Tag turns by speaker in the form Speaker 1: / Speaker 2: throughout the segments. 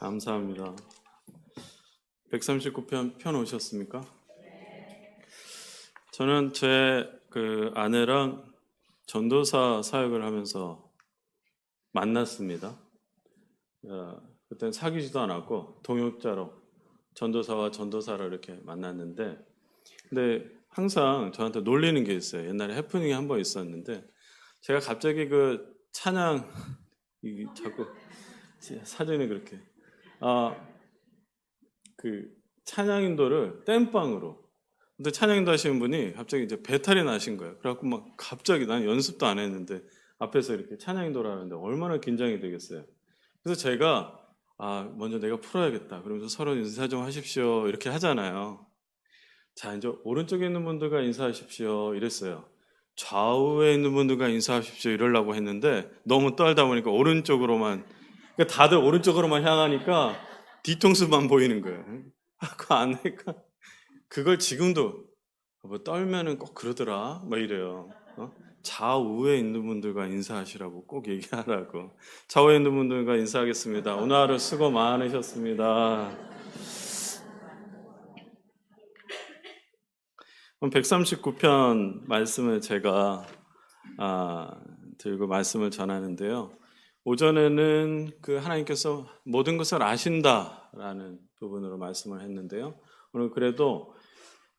Speaker 1: 감사합니다. 139편 편 오셨습니까? 저는 제 아내랑 전도사 사역을 하면서 만났습니다. 그때는 사귀지도 않았고 동역자로 전도사와 전도사를 이렇게 만났는데, 근데 항상 저한테 놀리는 게 있어요. 옛날에 해프닝이 한 번 있었는데, 제가 갑자기 찬양 자꾸 사진이 그렇게 찬양 인도를 땜빵으로, 근데 찬양 인도 하시는 분이 갑자기 이제 배탈이 나신 거예요. 그래갖고 막 갑자기, 난 연습도 안 했는데 앞에서 이렇게 찬양 인도를 하는데 얼마나 긴장이 되겠어요. 그래서 제가 먼저 내가 풀어야겠다 그러면서 서로 인사 좀 하십시오 이렇게 하잖아요. 자, 이제 오른쪽에 있는 분들과 인사하십시오 이랬어요. 좌우에 있는 분들과 인사하십시오 이러려고 했는데 너무 떨다 보니까 오른쪽으로만, 그러니까 다들 오른쪽으로만 향하니까 뒤통수만 보이는 거예요. 그 아내가 그걸 지금도 뭐 떨면은 꼭 그러더라 막 이래요. 좌우에 있는 분들과 인사하시라고 꼭 얘기하라고. 좌우에 있는 분들과 인사하겠습니다. 오늘 하루 수고 많으셨습니다. 그럼 139편 말씀을 제가 들고 말씀을 전하는데요. 오전에는 하나님께서 모든 것을 아신다라는 부분으로 말씀을 했는데요. 오늘 그래도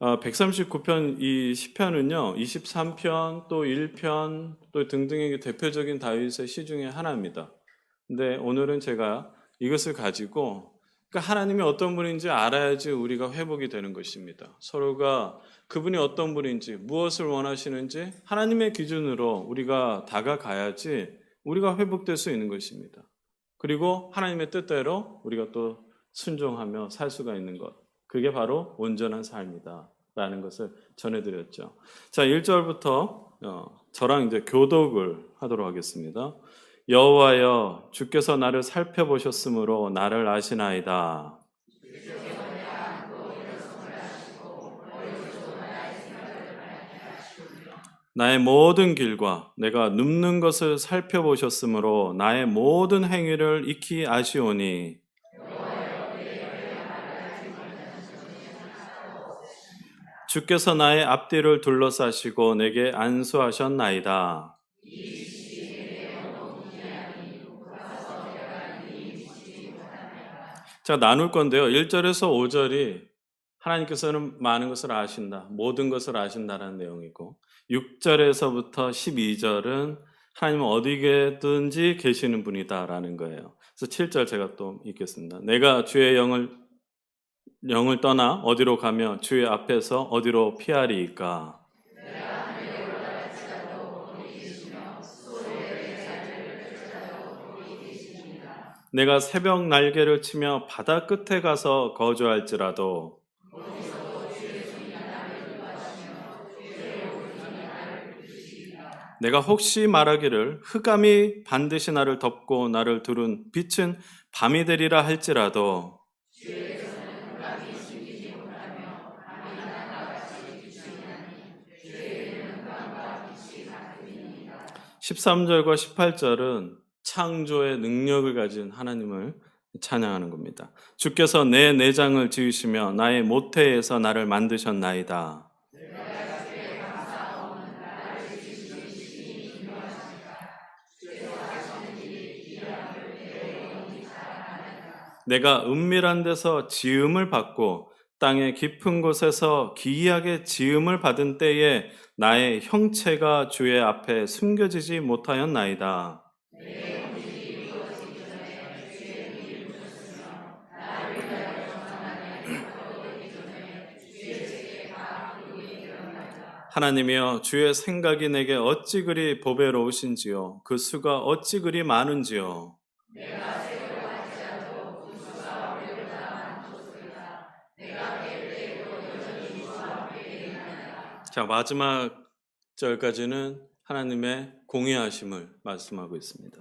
Speaker 1: 139편 이 시편은요, 23편 또 1편 또 등등의 대표적인 다윗의 시 중에 하나입니다. 근데 오늘은 제가 이것을 가지고 하나님이 어떤 분인지 알아야지 우리가 회복이 되는 것입니다. 서로가 그분이 어떤 분인지, 무엇을 원하시는지 하나님의 기준으로 우리가 다가가야지 우리가 회복될 수 있는 것입니다. 그리고 하나님의 뜻대로 우리가 또 순종하며 살 수가 있는 것, 그게 바로 온전한 삶이다 라는 것을 전해드렸죠. 자, 1절부터 저랑 이제 교독을 하도록 하겠습니다. 여호와여, 주께서 나를 살펴보셨으므로 나를 아시나이다. 나의 모든 길과 내가 눕는 것을 살펴보셨으므로 나의 모든 행위를 익히 아시오니, 주께서 나의 앞뒤를 둘러싸시고 내게 안수하셨나이다. 자, 나눌 건데요. 1절에서 5절이 하나님께서는 많은 것을 아신다, 모든 것을 아신다라는 내용이고, 6절에서부터 12절은 하나님은 어디든지 계시는 분이다라는 거예요. 그래서 7절 제가 또 읽겠습니다. 내가 주의 영을 떠나 어디로 가며 주의 앞에서 어디로 피하리이까? 내가 새벽 날개를 치며 바다 끝에 가서 거주할지라도 내가 혹시 말하기를 흑암이 반드시 나를 덮고 나를 두른 빛은 밤이 되리라 할지라도 13절과 18절은 창조의 능력을 가진 하나님을 찬양하는 겁니다. 주께서 내 내장을 지으시며 나의 모태에서 나를 만드셨나이다. 내가 은밀한 데서 지음을 받고 땅의 깊은 곳에서 기이하게 지음을 받은 때에 나의 형체가 주의 앞에 숨겨지지 못하였나이다. 하나님이여, 주의 생각이 내게 어찌 그리 보배로우신지요, 그 수가 어찌 그리 많은지요. 자, 마지막 절까지는 하나님의 공의하심을 말씀하고 있습니다.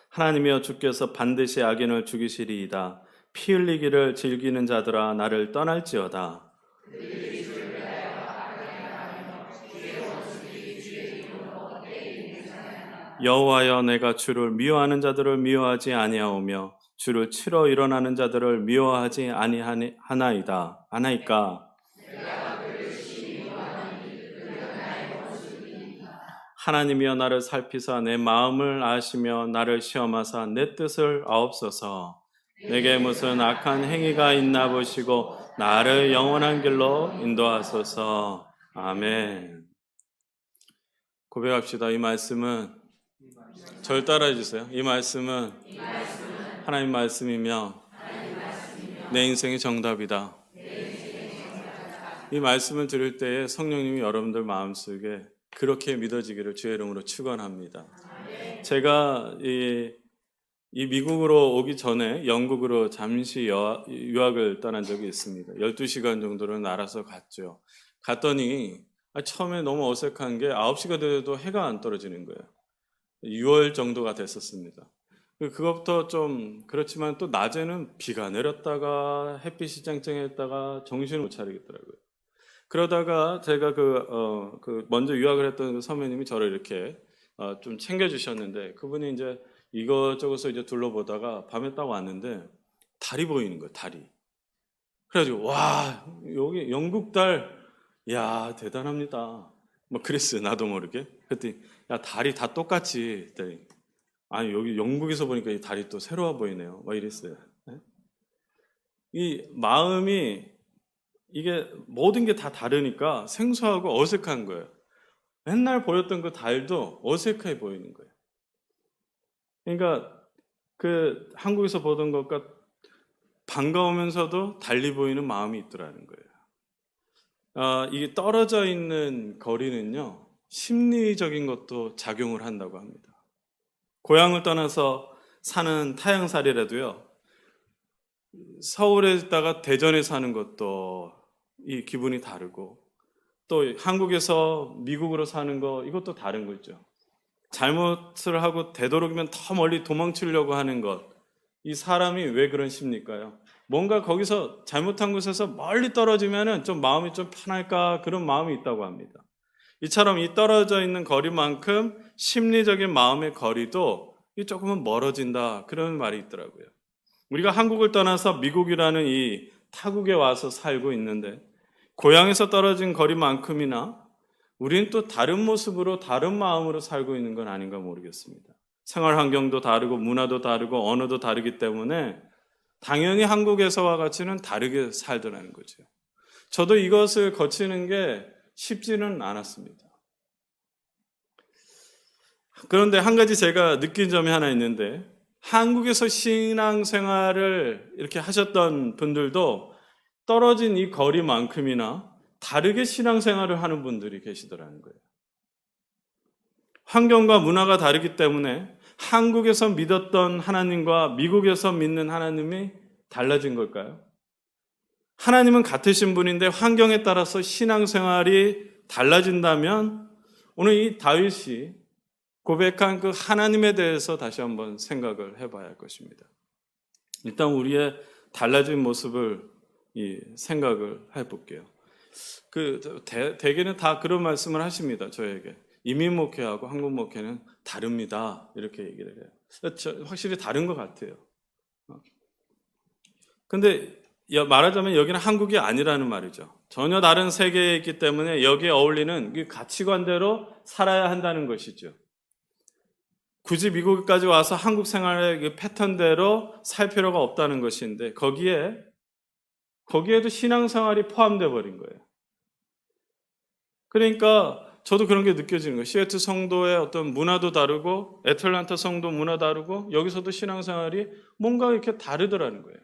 Speaker 1: 하나님이여, 주께서 반드시 악인을 죽이시리이다. 피 흘리기를 즐기는 자들아 나를 떠날지어다. 여호와여, 내가 주를 미워하는 자들을 미워하지 아니하오며 주를 치러 일어나는 자들을 미워하지 아니하나이까. 하나님이여 나를 살피사 내 마음을 아시며 나를 시험하사 내 뜻을 아옵소서. 내게 무슨 악한 행위가 있나 보시고 나를 영원한 길로 인도하소서. 아멘. 고백합시다. 이 말씀은 저를 따라해 주세요. 이 말씀은 하나님 말씀이며 내 인생의 정답이다. 이 말씀을 들을 때에 성령님이 여러분들 마음속에 그렇게 믿어지기를 주의 이름으로 축원합니다. 제가 이 미국으로 오기 전에 영국으로 잠시 유학을 떠난 적이 있습니다. 12시간 정도를 날아서 갔죠. 갔더니 처음에 너무 어색한 게 9시가 돼도 해가 안 떨어지는 거예요. 6월 정도가 됐었습니다. 그것부터 좀 그렇지만 또 낮에는 비가 내렸다가 햇빛이 쨍쨍했다가 정신을 못 차리겠더라고요. 그러다가 제가 먼저 유학을 했던 그 선배님이 저를 이렇게 좀 챙겨주셨는데 그분이 이제 이것저것을 이제 둘러보다가 밤에 딱 왔는데 달이 보이는 거예요, 달이. 그래가지고 와, 여기 영국 달, 야 대단합니다. 뭐 그랬어요, 나도 모르게. 그랬더니 야 달이 다 똑같지. 그랬더니 아니 여기 영국에서 보니까 이 달이 또 새로워 보이네요. 막 이랬어요. 이 마음이 이게 모든 게 다 다르니까 생소하고 어색한 거예요. 맨날 보였던 그 달도 어색해 보이는 거예요. 그러니까 그 한국에서 보던 것과 반가우면서도 달리 보이는 마음이 있더라는 거예요. 이게 떨어져 있는 거리는요, 심리적인 것도 작용을 한다고 합니다. 고향을 떠나서 사는 타향살이라도요, 서울에 있다가 대전에 사는 것도 이 기분이 다르고, 또 한국에서 미국으로 사는 거 이것도 다른 거죠. 잘못을 하고 되도록이면 더 멀리 도망치려고 하는 것, 이 사람이 왜 그런 심리일까요? 뭔가 거기서 잘못한 곳에서 멀리 떨어지면은 좀 마음이 좀 편할까, 그런 마음이 있다고 합니다. 이처럼 이 떨어져 있는 거리만큼 심리적인 마음의 거리도 조금은 멀어진다, 그런 말이 있더라고요. 우리가 한국을 떠나서 미국이라는 이 타국에 와서 살고 있는데 고향에서 떨어진 거리만큼이나 우리는 또 다른 모습으로 다른 마음으로 살고 있는 건 아닌가 모르겠습니다. 생활 환경도 다르고 문화도 다르고 언어도 다르기 때문에 당연히 한국에서와 같이는 다르게 살더라는 거죠. 저도 이것을 거치는 게 쉽지는 않았습니다. 그런데 한 가지 제가 느낀 점이 하나 있는데, 한국에서 신앙생활을 이렇게 하셨던 분들도 떨어진 이 거리만큼이나 다르게 신앙생활을 하는 분들이 계시더라는 거예요. 환경과 문화가 다르기 때문에 한국에서 믿었던 하나님과 미국에서 믿는 하나님이 달라진 걸까요? 하나님은 같으신 분인데 환경에 따라서 신앙생활이 달라진다면 오늘 이 다윗이 고백한 그 하나님에 대해서 다시 한번 생각을 해봐야 할 것입니다. 일단 우리의 달라진 모습을 생각을 해볼게요. 대개는 다 그런 말씀을 하십니다. 저에게 이민 목회하고 한국 목회는 다릅니다. 이렇게 얘기를 해요. 확실히 다른 것 같아요. 근데 말하자면 여기는 한국이 아니라는 말이죠. 전혀 다른 세계에 있기 때문에 여기에 어울리는 가치관대로 살아야 한다는 것이죠. 굳이 미국까지 와서 한국 생활의 패턴대로 살 필요가 없다는 것인데 거기에도 신앙생활이 포함되어 버린 거예요. 그러니까 저도 그런 게 느껴지는 거예요. 시애틀 성도의 어떤 문화도 다르고 애틀랜타 성도 문화 다르고 여기서도 신앙생활이 뭔가 이렇게 다르더라는 거예요.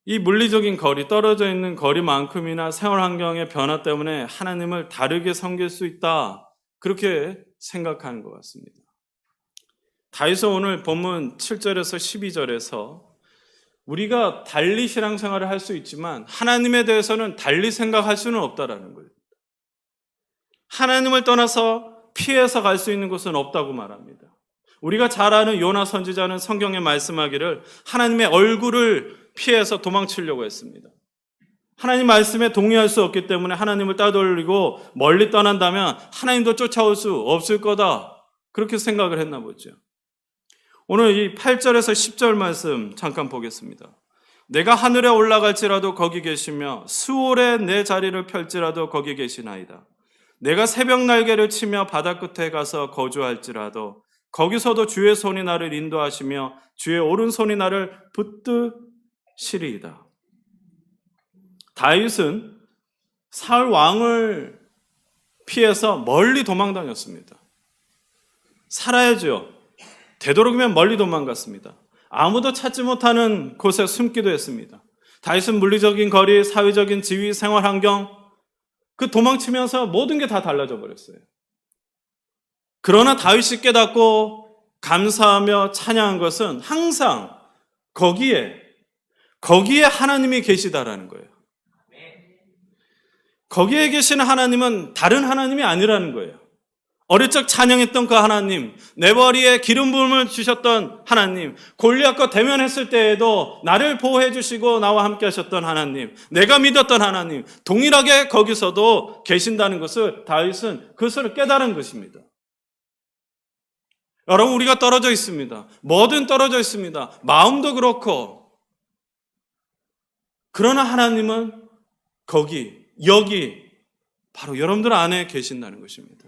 Speaker 1: 이 물리적인 거리, 떨어져 있는 거리만큼이나 생활 환경의 변화 때문에 하나님을 다르게 섬길 수 있다, 그렇게 생각하는 것 같습니다. 다윗은 오늘 본문 7절에서 12절에서 우리가 달리 신앙생활을 할 수 있지만 하나님에 대해서는 달리 생각할 수는 없다라는 거예요. 하나님을 떠나서 피해서 갈 수 있는 곳은 없다고 말합니다. 우리가 잘 아는 요나 선지자는 성경에 말씀하기를 하나님의 얼굴을 피해서 도망치려고 했습니다. 하나님 말씀에 동의할 수 없기 때문에 하나님을 따돌리고 멀리 떠난다면 하나님도 쫓아올 수 없을 거다, 그렇게 생각을 했나 보죠. 오늘 이 8절에서 10절 말씀 잠깐 보겠습니다. 내가 하늘에 올라갈지라도 거기 계시며 수월에 내 자리를 펼지라도 거기 계시나이다. 내가 새벽 날개를 치며 바다 끝에 가서 거주할지라도 거기서도 주의 손이 나를 인도하시며 주의 오른손이 나를 붙드시리이다. 다윗은 사울 왕을 피해서 멀리 도망다녔습니다. 살아야죠. 되도록이면 멀리 도망갔습니다. 아무도 찾지 못하는 곳에 숨기도 했습니다. 다윗은 물리적인 거리, 사회적인 지위, 생활 환경, 그 도망치면서 모든 게 다 달라져 버렸어요. 그러나 다윗이 깨닫고 감사하며 찬양한 것은 항상 거기에 하나님이 계시다라는 거예요. 거기에 계시는 하나님은 다른 하나님이 아니라는 거예요. 어릴 적 찬양했던 그 하나님, 내 머리에 기름 부음을 주셨던 하나님, 골리앗과 대면했을 때에도 나를 보호해 주시고 나와 함께 하셨던 하나님, 내가 믿었던 하나님, 동일하게 거기서도 계신다는 것을 다윗은 그것을 깨달은 것입니다. 여러분, 우리가 떨어져 있습니다. 뭐든 떨어져 있습니다. 마음도 그렇고. 그러나 하나님은 여기 바로 여러분들 안에 계신다는 것입니다.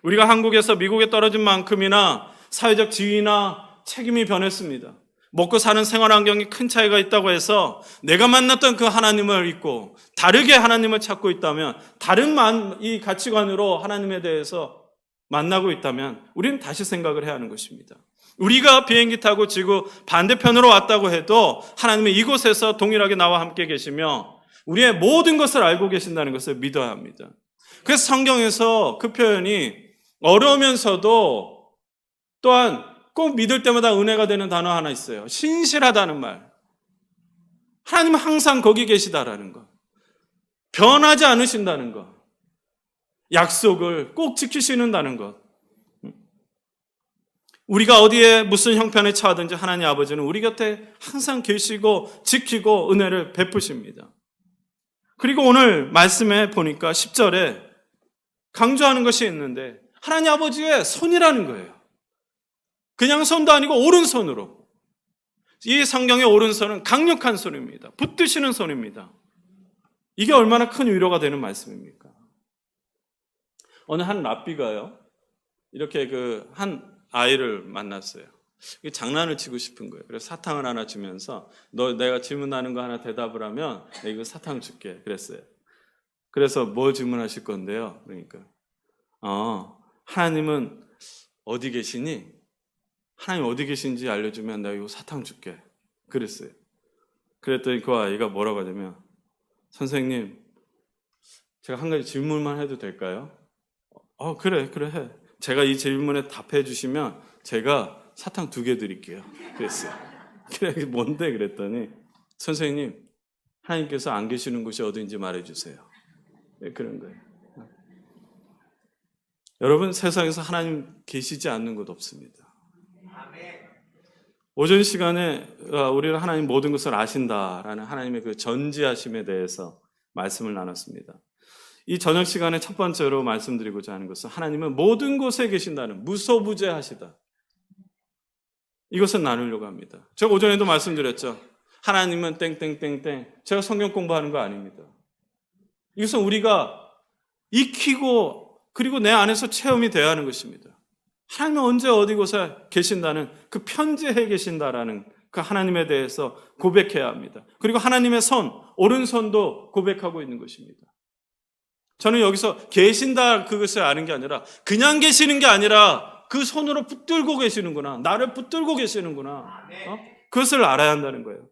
Speaker 1: 우리가 한국에서 미국에 떨어진 만큼이나 사회적 지위나 책임이 변했습니다. 먹고 사는 생활 환경이 큰 차이가 있다고 해서 내가 만났던 그 하나님을 잊고 다르게 하나님을 찾고 있다면, 다른 이 가치관으로 하나님에 대해서 만나고 있다면 우리는 다시 생각을 해야 하는 것입니다. 우리가 비행기 타고 지구 반대편으로 왔다고 해도 하나님은 이곳에서 동일하게 나와 함께 계시며 우리의 모든 것을 알고 계신다는 것을 믿어야 합니다. 그래서 성경에서 그 표현이 어려우면서도 또한 꼭 믿을 때마다 은혜가 되는 단어 하나 있어요. 신실하다는 말. 하나님은 항상 거기 계시다라는 것. 변하지 않으신다는 것. 약속을 꼭 지키시는다는 것. 우리가 어디에 무슨 형편에 처하든지 하나님 아버지는 우리 곁에 항상 계시고 지키고 은혜를 베푸십니다. 그리고 오늘 말씀에 보니까 10절에 강조하는 것이 있는데 하나님 아버지의 손이라는 거예요. 그냥 손도 아니고 오른손으로. 이 성경의 오른손은 강력한 손입니다. 붙드시는 손입니다. 이게 얼마나 큰 위로가 되는 말씀입니까? 어느 한 랍비가요, 이렇게 한 아이를 만났어요. 장난을 치고 싶은 거예요. 그래서 사탕을 하나 주면서 내가 질문하는 거 하나 대답을 하면 내가 이거 사탕 줄게 그랬어요. 그래서 뭐 질문하실 건데요? 그러니까 하나님은 어디 계시니? 하나님 어디 계신지 알려주면 내가 이거 사탕 줄게 그랬어요. 그랬더니 그 아이가 뭐라고 하냐면, 선생님 제가 한 가지 질문만 해도 될까요? 그래 해. 제가 이 질문에 답해 주시면 제가 사탕 2개 드릴게요 그랬어요. 그래, 뭔데? 그랬더니 선생님 하나님께서 안 계시는 곳이 어딘지 말해주세요. 네, 그런 거예요. 여러분, 세상에서 하나님 계시지 않는 곳 없습니다. 오전 시간에 우리는 하나님 모든 것을 아신다라는 하나님의 그 전지하심에 대해서 말씀을 나눴습니다. 이 저녁 시간에 첫 번째로 말씀드리고자 하는 것은 하나님은 모든 곳에 계신다는 무소부재하시다. 이것을 나누려고 합니다. 제가 오전에도 말씀드렸죠. 하나님은 땡땡땡땡. 제가 성경 공부하는 거 아닙니다. 이것은 우리가 익히고 그리고 내 안에서 체험이 되어야 하는 것입니다. 하나님은 언제 어디 곳에 계신다는 그 편지해 계신다라는 그 하나님에 대해서 고백해야 합니다. 그리고 하나님의 손, 오른손도 고백하고 있는 것입니다. 저는 여기서 계신다 그것을 아는 게 아니라 그냥 계시는 게 아니라 그 손으로 붙들고 계시는구나. 나를 붙들고 계시는구나. 그것을 알아야 한다는 거예요.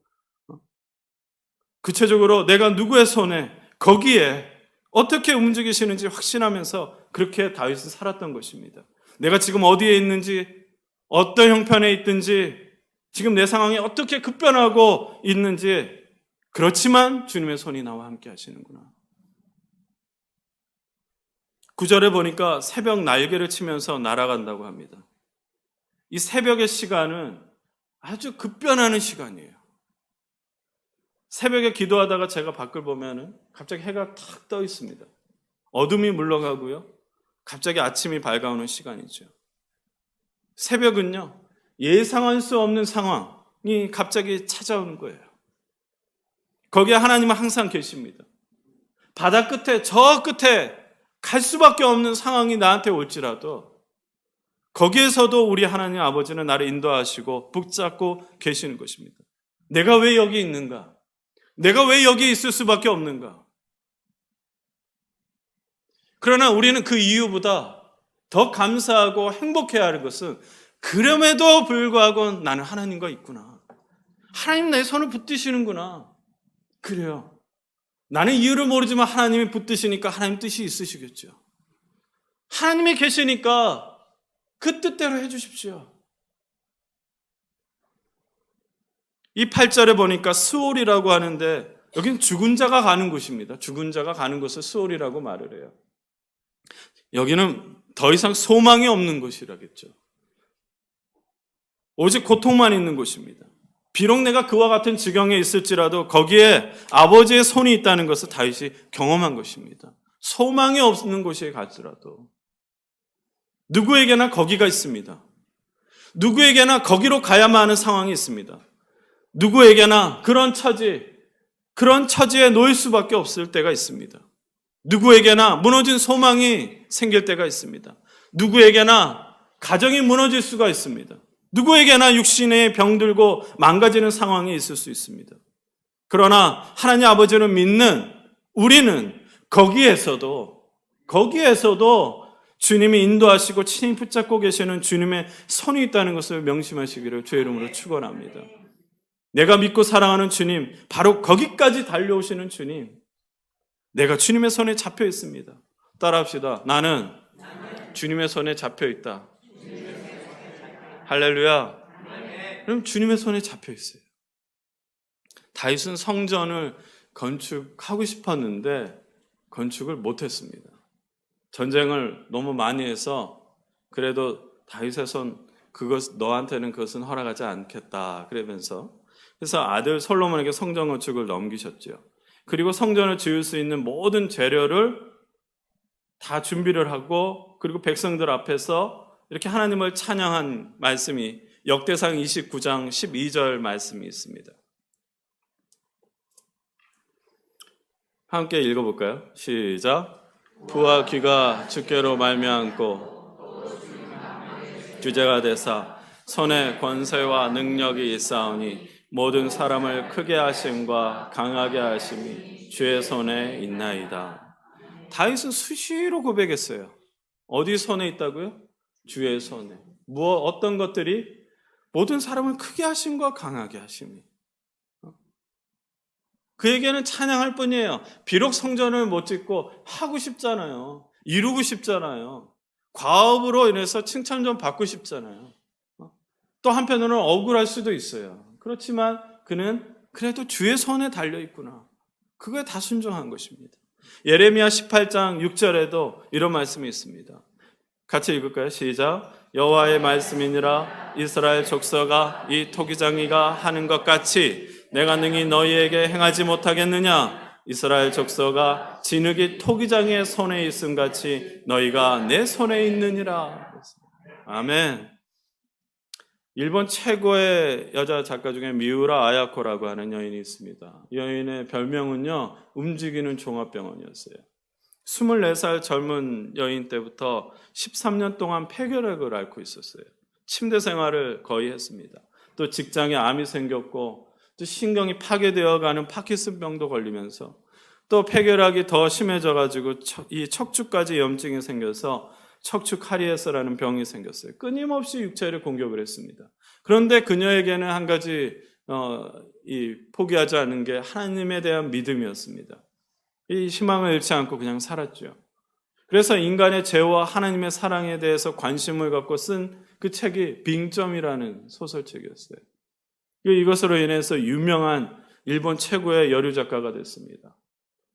Speaker 1: 구체적으로 내가 누구의 손에 거기에 어떻게 움직이시는지 확신하면서 그렇게 다윗은 살았던 것입니다. 내가 지금 어디에 있는지, 어떤 형편에 있든지, 지금 내 상황이 어떻게 급변하고 있는지, 그렇지만 주님의 손이 나와 함께 하시는구나. 9절에 보니까 새벽 날개를 치면서 날아간다고 합니다. 이 새벽의 시간은 아주 급변하는 시간이에요. 새벽에 기도하다가 제가 밖을 보면은 갑자기 해가 탁 떠 있습니다. 어둠이 물러가고요. 갑자기 아침이 밝아오는 시간이죠. 새벽은요, 예상할 수 없는 상황이 갑자기 찾아오는 거예요. 거기에 하나님은 항상 계십니다. 바다 끝에, 저 끝에 갈 수밖에 없는 상황이 나한테 올지라도 거기에서도 우리 하나님 아버지는 나를 인도하시고 붙잡고 계시는 것입니다. 내가 왜 여기 있는가? 내가 왜 여기 있을 수밖에 없는가? 그러나 우리는 그 이유보다 더 감사하고 행복해야 하는 것은 그럼에도 불구하고 나는 하나님과 있구나. 하나님 내 손을 붙드시는구나. 그래요. 나는 이유를 모르지만 하나님이 붙드시니까 하나님 뜻이 있으시겠죠. 하나님이 계시니까 그 뜻대로 해주십시오. 이 8절에 보니까 스올이라고 하는데 여기는 죽은 자가 가는 곳입니다. 죽은 자가 가는 곳을 스올이라고 말을 해요. 여기는 더 이상 소망이 없는 곳이라겠죠. 오직 고통만 있는 곳입니다. 비록 내가 그와 같은 지경에 있을지라도 거기에 아버지의 손이 있다는 것을 다윗이 경험한 것입니다. 소망이 없는 곳에 갈지라도 누구에게나 거기가 있습니다. 누구에게나 거기로 가야만 하는 상황이 있습니다. 누구에게나 그런 처지에 놓일 수밖에 없을 때가 있습니다. 누구에게나 무너진 소망이 생길 때가 있습니다. 누구에게나 가정이 무너질 수가 있습니다. 누구에게나 육신의 병들고 망가지는 상황이 있을 수 있습니다. 그러나 하나님 아버지를 믿는 우리는 거기에서도 주님이 인도하시고 친히 붙잡고 계시는 주님의 손이 있다는 것을 명심하시기를 주의 이름으로 축원합니다. 내가 믿고 사랑하는 주님, 바로 거기까지 달려오시는 주님, 내가 주님의 손에 잡혀 있습니다. 따라합시다. 나는 주님의 손에 잡혀 있다. 할렐루야. 그럼 주님의 손에 잡혀 있어요. 다윗은 성전을 건축하고 싶었는데 건축을 못했습니다. 전쟁을 너무 많이 해서 그래도 다윗의 손, 너한테는 그것은 허락하지 않겠다 그러면서 그래서 아들 솔로몬에게 성전 건축을 넘기셨죠. 그리고 성전을 지을 수 있는 모든 재료를 다 준비를 하고 그리고 백성들 앞에서 이렇게 하나님을 찬양한 말씀이 역대상 29장 12절 말씀이 있습니다. 함께 읽어볼까요? 시작. 부와 귀가 주께로 말미암고 주제가 되사 손에 권세와 능력이 있사오니 모든 사람을 크게 하심과 강하게 하심이 주의 손에 있나이다. 다윗은 수시로 고백했어요. 어디 손에 있다고요? 주의 손에. 어떤 것들이? 모든 사람을 크게 하심과 강하게 하심이. 그에게는 찬양할 뿐이에요. 비록 성전을 못 짓고 하고 싶잖아요. 이루고 싶잖아요. 과업으로 인해서 칭찬 좀 받고 싶잖아요. 또 한편으로는 억울할 수도 있어요. 그렇지만 그는 그래도 주의 손에 달려있구나. 그거에 다 순종한 것입니다. 예레미야 18장 6절에도 이런 말씀이 있습니다. 같이 읽을까요? 시작. 여호와의 말씀이니라 이스라엘 족속아 이 토기장이가 하는 것 같이 내가 능히 너희에게 행하지 못하겠느냐? 이스라엘 족속아 진흙이 토기장의 손에 있음 같이 너희가 내 손에 있느니라. 아멘. 일본 최고의 여자 작가 중에 미우라 아야코라고 하는 여인이 있습니다. 이 여인의 별명은요, 움직이는 종합병원이었어요. 24살 젊은 여인 때부터 13년 동안 폐결핵을 앓고 있었어요. 침대 생활을 거의 했습니다. 또 직장에 암이 생겼고 또 신경이 파괴되어가는 파킨슨병도 걸리면서 또 폐결핵이 더 심해져가지고 이 척추까지 염증이 생겨서 척추 카리에스라는 병이 생겼어요. 끊임없이 육체를 공격을 했습니다. 그런데 그녀에게는 한 가지 포기하지 않은 게 하나님에 대한 믿음이었습니다. 이 희망을 잃지 않고 그냥 살았죠. 그래서 인간의 죄와 하나님의 사랑에 대해서 관심을 갖고 쓴 그 책이 빙점이라는 소설책이었어요. 이것으로 인해서 유명한 일본 최고의 여류 작가가 됐습니다.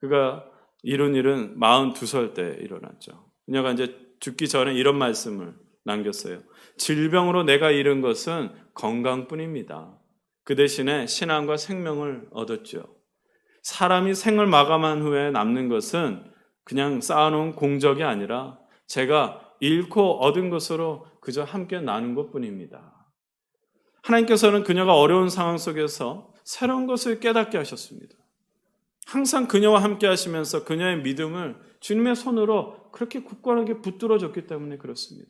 Speaker 1: 그가 이룬 일은 42살 때 일어났죠. 그녀가 이제 죽기 전에 이런 말씀을 남겼어요. 질병으로 내가 잃은 것은 건강뿐입니다. 그 대신에 신앙과 생명을 얻었죠. 사람이 생을 마감한 후에 남는 것은 그냥 쌓아놓은 공적이 아니라 제가 잃고 얻은 것으로 그저 함께 나눈 것뿐입니다. 하나님께서는 그녀가 어려운 상황 속에서 새로운 것을 깨닫게 하셨습니다. 항상 그녀와 함께 하시면서 그녀의 믿음을 주님의 손으로 그렇게 굳건하게 붙들어줬기 때문에 그렇습니다.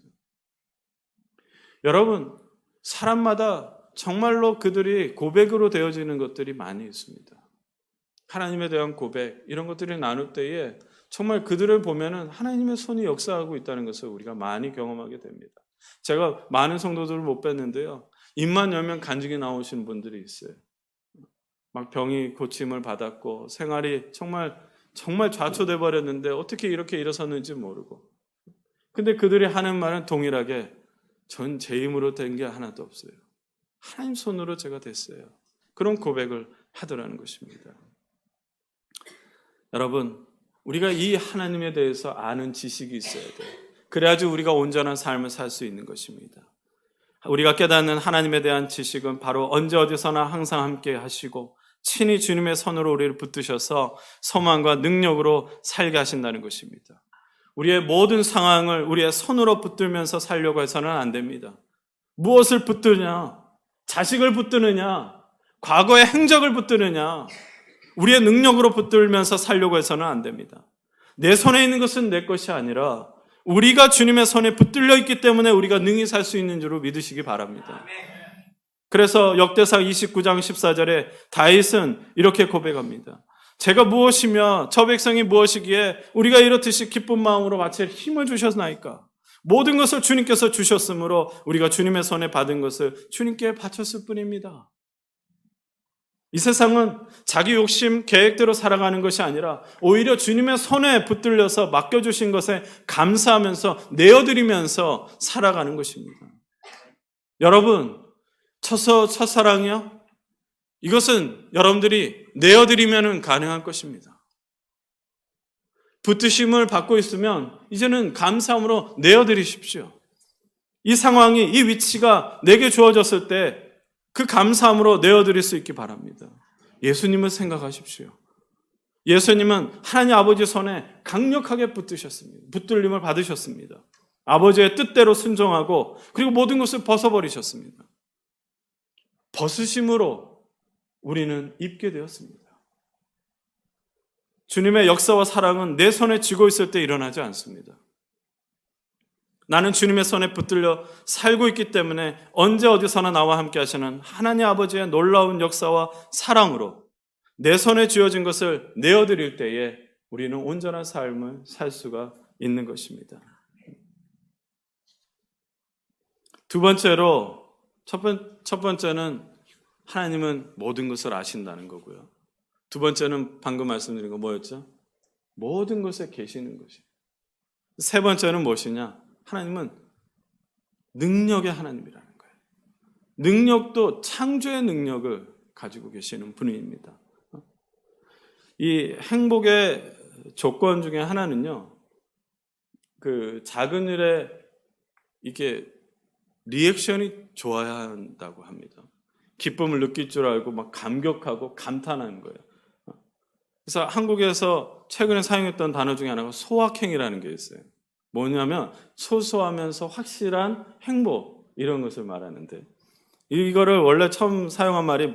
Speaker 1: 여러분, 사람마다 정말로 그들이 고백으로 되어지는 것들이 많이 있습니다. 하나님에 대한 고백, 이런 것들을 나눌 때에 정말 그들을 보면은 하나님의 손이 역사하고 있다는 것을 우리가 많이 경험하게 됩니다. 제가 많은 성도들을 못 뵀는데요. 입만 열면 간증이 나오시는 분들이 있어요. 막 병이 고침을 받았고 생활이 정말 좌초돼 버렸는데 어떻게 이렇게 일어섰는지 모르고. 근데 그들이 하는 말은 동일하게 전 제 힘으로 된 게 하나도 없어요. 하나님 손으로 제가 됐어요. 그런 고백을 하더라는 것입니다. 여러분, 우리가 이 하나님에 대해서 아는 지식이 있어야 돼요. 그래야지 우리가 온전한 삶을 살 수 있는 것입니다. 우리가 깨닫는 하나님에 대한 지식은 바로 언제 어디서나 항상 함께 하시고 친히 주님의 손으로 우리를 붙드셔서 소망과 능력으로 살게 하신다는 것입니다. 우리의 모든 상황을 우리의 손으로 붙들면서 살려고 해서는 안 됩니다. 무엇을 붙드냐? 자식을 붙드느냐? 과거의 행적을 붙드느냐? 우리의 능력으로 붙들면서 살려고 해서는 안 됩니다. 내 손에 있는 것은 내 것이 아니라 우리가 주님의 손에 붙들려 있기 때문에 우리가 능히 살 수 있는 줄로 믿으시기 바랍니다. 그래서 역대상 29장 14절에 다윗은 이렇게 고백합니다. 제가 무엇이며 저 백성이 무엇이기에 우리가 이렇듯이 기쁜 마음으로 바칠 힘을 주셨나이까. 모든 것을 주님께서 주셨으므로 우리가 주님의 손에 받은 것을 주님께 바쳤을 뿐입니다. 이 세상은 자기 욕심, 계획대로 살아가는 것이 아니라 오히려 주님의 손에 붙들려서 맡겨주신 것에 감사하면서 내어드리면서 살아가는 것입니다. 여러분, 첫사랑이요? 이것은 여러분들이 내어드리면 가능한 것입니다. 붙드심을 받고 있으면 이제는 감사함으로 내어드리십시오. 이 상황이, 이 위치가 내게 주어졌을 때 그 감사함으로 내어드릴 수 있기 바랍니다. 예수님을 생각하십시오. 예수님은 하나님 아버지 손에 강력하게 붙드셨습니다. 붙들림을 받으셨습니다. 아버지의 뜻대로 순종하고 그리고 모든 것을 벗어버리셨습니다. 벗으심으로 우리는 입게 되었습니다. 주님의 역사와 사랑은 내 손에 쥐고 있을 때 일어나지 않습니다. 나는 주님의 손에 붙들려 살고 있기 때문에 언제 어디서나 나와 함께 하시는 하나님 아버지의 놀라운 역사와 사랑으로 내 손에 쥐어진 것을 내어드릴 때에 우리는 온전한 삶을 살 수가 있는 것입니다. 두 번째로, 첫 번째는 하나님은 모든 것을 아신다는 거고요. 두 번째는 방금 말씀드린 거 뭐였죠? 모든 것에 계시는 것이에요. 세 번째는 무엇이냐? 하나님은 능력의 하나님이라는 거예요. 능력도 창조의 능력을 가지고 계시는 분입니다. 이 행복의 조건 중에 하나는요, 그 작은 일에 이게 리액션이 좋아야 한다고 합니다. 기쁨을 느낄 줄 알고 막 감격하고 감탄하는 거예요. 그래서 한국에서 최근에 사용했던 단어 중에 하나가 소확행이라는 게 있어요. 뭐냐면 소소하면서 확실한 행복, 이런 것을 말하는데, 이거를 원래 처음 사용한 말이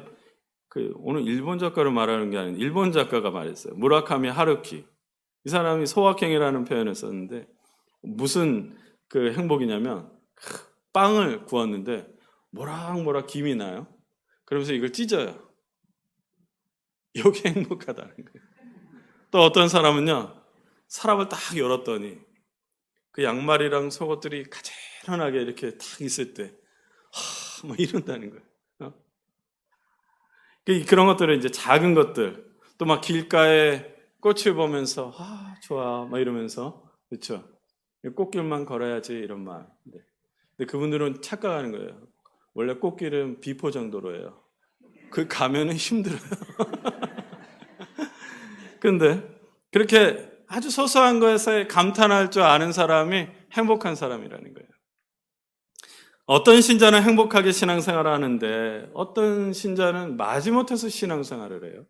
Speaker 1: 오늘 일본 작가로 말하는 게 아니라 일본 작가가 말했어요. 무라카미 하루키. 이 사람이 소확행이라는 표현을 썼는데 무슨 그 행복이냐면 빵을 구웠는데 모락모락 김이 나요. 그러면서 이걸 찢어요. 이게 행복하다는 거예요. 또 어떤 사람은요, 서랍을 딱 열었더니 그 양말이랑 속옷들이 가지런하게 이렇게 딱 있을 때, 뭐 이런다는 거예요. 그런 것들은 이제 작은 것들, 또 막 길가에 꽃을 보면서, 좋아, 막 이러면서, 그렇죠? 꽃길만 걸어야지, 이런 말. 근데 그분들은 착각하는 거예요. 원래 꽃길은 비포 정도로 해요. 그 가면은 힘들어요. 근데 그렇게 아주 소소한 것에 감탄할 줄 아는 사람이 행복한 사람이라는 거예요. 어떤 신자는 행복하게 신앙생활을 하는데 어떤 신자는 마지못해서 신앙생활을 해요.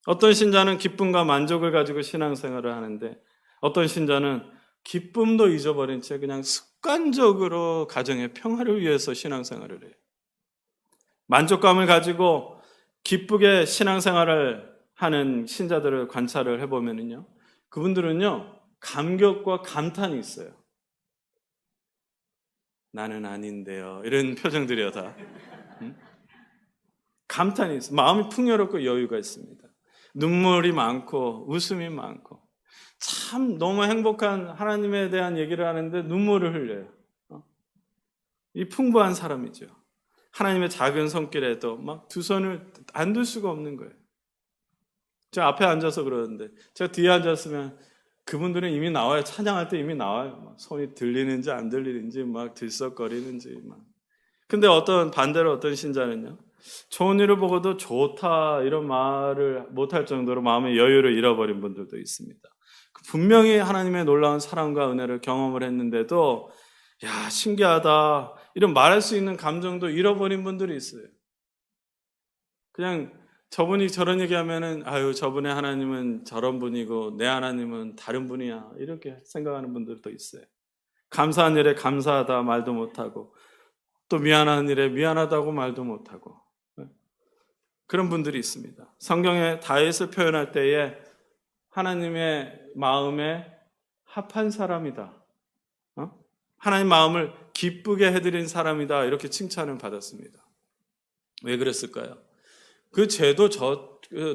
Speaker 1: 어떤 신자는 기쁨과 만족을 가지고 신앙생활을 하는데 어떤 신자는 기쁨도 잊어버린 채 그냥 습관적으로 가정의 평화를 위해서 신앙생활을 해요. 만족감을 가지고 기쁘게 신앙생활을 하는 신자들을 관찰을 해보면요, 그분들은요 감격과 감탄이 있어요. 나는 아닌데요, 이런 표정들이요 다. 감탄이 있어요. 마음이 풍요롭고 여유가 있습니다. 눈물이 많고 웃음이 많고 참 너무 행복한 하나님에 대한 얘기를 하는데 눈물을 흘려요. 이 풍부한 사람이죠. 하나님의 작은 손길에도 막 두 손을 안 둘 수가 없는 거예요. 제가 앞에 앉아서 그러는데 제가 뒤에 앉았으면 그분들은 이미 나와요. 찬양할 때 이미 나와요. 막 손이 들리는지 안 들리는지 막 들썩거리는지 막. 근데 반대로 어떤 신자는요, 좋은 일을 보고도 좋다 이런 말을 못할 정도로 마음의 여유를 잃어버린 분들도 있습니다. 분명히 하나님의 놀라운 사랑과 은혜를 경험을 했는데도 야 신기하다 이런 말할 수 있는 감정도 잃어버린 분들이 있어요. 그냥 저분이 저런 얘기하면은 아유 저분의 하나님은 저런 분이고 내 하나님은 다른 분이야 이렇게 생각하는 분들도 있어요. 감사한 일에 감사하다 말도 못하고 또 미안한 일에 미안하다고 말도 못하고 그런 분들이 있습니다. 성경에 다윗을 표현할 때에 하나님의 마음에 합한 사람이다, 하나님 마음을 기쁘게 해드린 사람이다 이렇게 칭찬을 받았습니다. 왜 그랬을까요?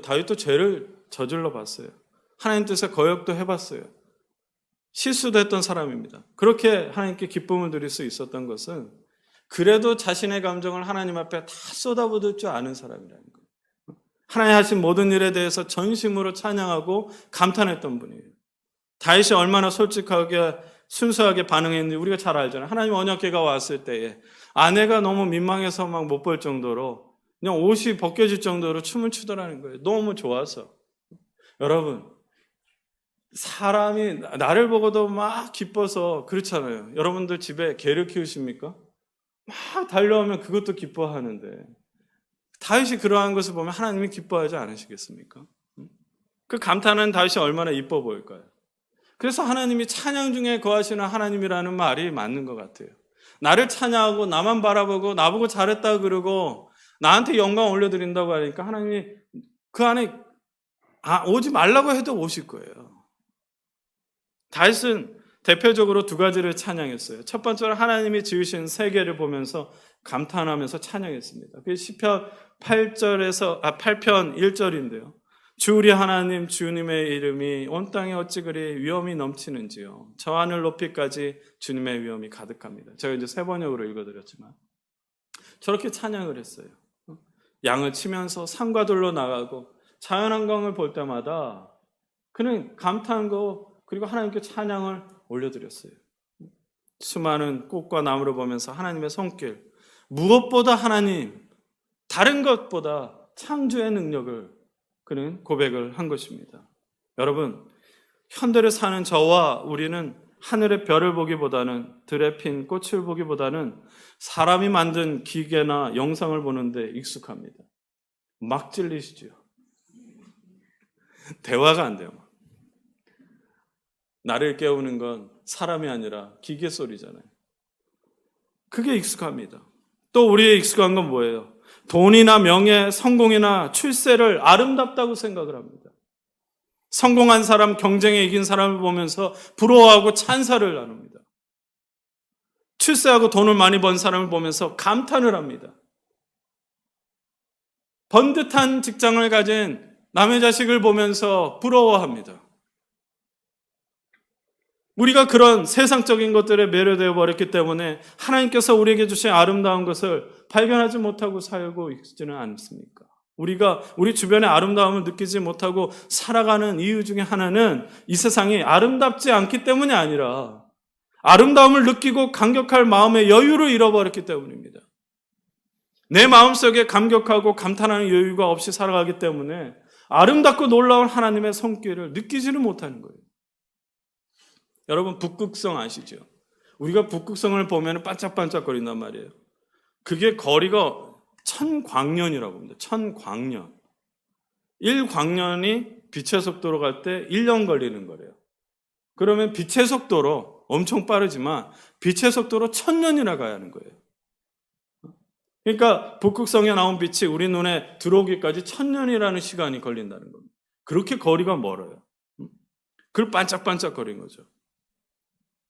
Speaker 1: 다윗도 죄를 저질러 봤어요. 하나님 뜻에 거역도 해봤어요. 실수도 했던 사람입니다. 그렇게 하나님께 기쁨을 드릴 수 있었던 것은 그래도 자신의 감정을 하나님 앞에 다 쏟아부을 줄 아는 사람이라는 거예요. 하나님 하신 모든 일에 대해서 전심으로 찬양하고 감탄했던 분이에요. 다윗이 얼마나 솔직하게 순수하게 반응했는지 우리가 잘 알잖아요. 하나님 언약궤가 왔을 때에 아내가 너무 민망해서 막 못 볼 정도로 그냥 옷이 벗겨질 정도로 춤을 추더라는 거예요. 너무 좋아서. 여러분, 사람이 나를 보고도 막 기뻐서 그렇잖아요. 여러분들 집에 개를 키우십니까? 막 달려오면 그것도 기뻐하는데 다윗이 그러한 것을 보면 하나님이 기뻐하지 않으시겠습니까? 그 감탄은 다윗이 얼마나 이뻐 보일까요? 그래서 하나님이 찬양 중에 거하시는 하나님이라는 말이 맞는 것 같아요. 나를 찬양하고 나만 바라보고 나보고 잘했다 그러고 나한테 영광 올려드린다고 하니까 하나님이 그 안에 오지 말라고 해도 오실 거예요. 다윗은 대표적으로 두 가지를 찬양했어요. 첫 번째로 하나님이 지으신 세계를 보면서 감탄하면서 찬양했습니다. 그게 시편 8편 1절인데요. 주 우리 하나님 주님의 이름이 온 땅에 어찌 그리 위엄이 넘치는지요. 저 하늘 높이까지 주님의 위엄이 가득합니다. 제가 이제 세 번역으로 읽어드렸지만 저렇게 찬양을 했어요. 양을 치면서 산과 들로 나가고 자연환경을 볼 때마다 그는 감탄하고 그리고 하나님께 찬양을 올려드렸어요. 수많은 꽃과 나무를 보면서 하나님의 손길, 무엇보다 하나님, 다른 것보다 창조의 능력을 그는 고백을 한 것입니다. 여러분, 현대를 사는 저와 우리는 하늘의 별을 보기보다는 들에 핀 꽃을 보기보다는 사람이 만든 기계나 영상을 보는데 익숙합니다. 막 찔리시죠. 대화가 안 돼요. 나를 깨우는 건 사람이 아니라 기계 소리잖아요. 그게 익숙합니다. 또 우리의 익숙한 건 뭐예요? 돈이나 명예, 성공이나 출세를 아름답다고 생각을 합니다. 성공한 사람, 경쟁에 이긴 사람을 보면서 부러워하고 찬사를 나눕니다. 출세하고 돈을 많이 번 사람을 보면서 감탄을 합니다. 번듯한 직장을 가진 남의 자식을 보면서 부러워합니다. 우리가 그런 세상적인 것들에 매료되어 버렸기 때문에 하나님께서 우리에게 주신 아름다운 것을 발견하지 못하고 살고 있지는 않습니까? 우리가 우리 주변의 아름다움을 느끼지 못하고 살아가는 이유 중에 하나는 이 세상이 아름답지 않기 때문이 아니라 아름다움을 느끼고 감격할 마음의 여유를 잃어버렸기 때문입니다. 내 마음속에 감격하고 감탄하는 여유가 없이 살아가기 때문에 아름답고 놀라운 하나님의 손길을 느끼지는 못하는 거예요. 여러분, 북극성 아시죠? 우리가 북극성을 보면 반짝반짝거린단 말이에요. 그게 거리가 1000광년이라고 합니다. 1000광년. 1광년이 빛의 속도로 갈 때 1년 걸리는 거래요. 그러면 빛의 속도로 엄청 빠르지만 빛의 속도로 1000년이나 가야 하는 거예요. 그러니까 북극성에 나온 빛이 우리 눈에 들어오기까지 1000년이라는 시간이 걸린다는 겁니다. 그렇게 거리가 멀어요. 그걸 반짝반짝거린 거죠.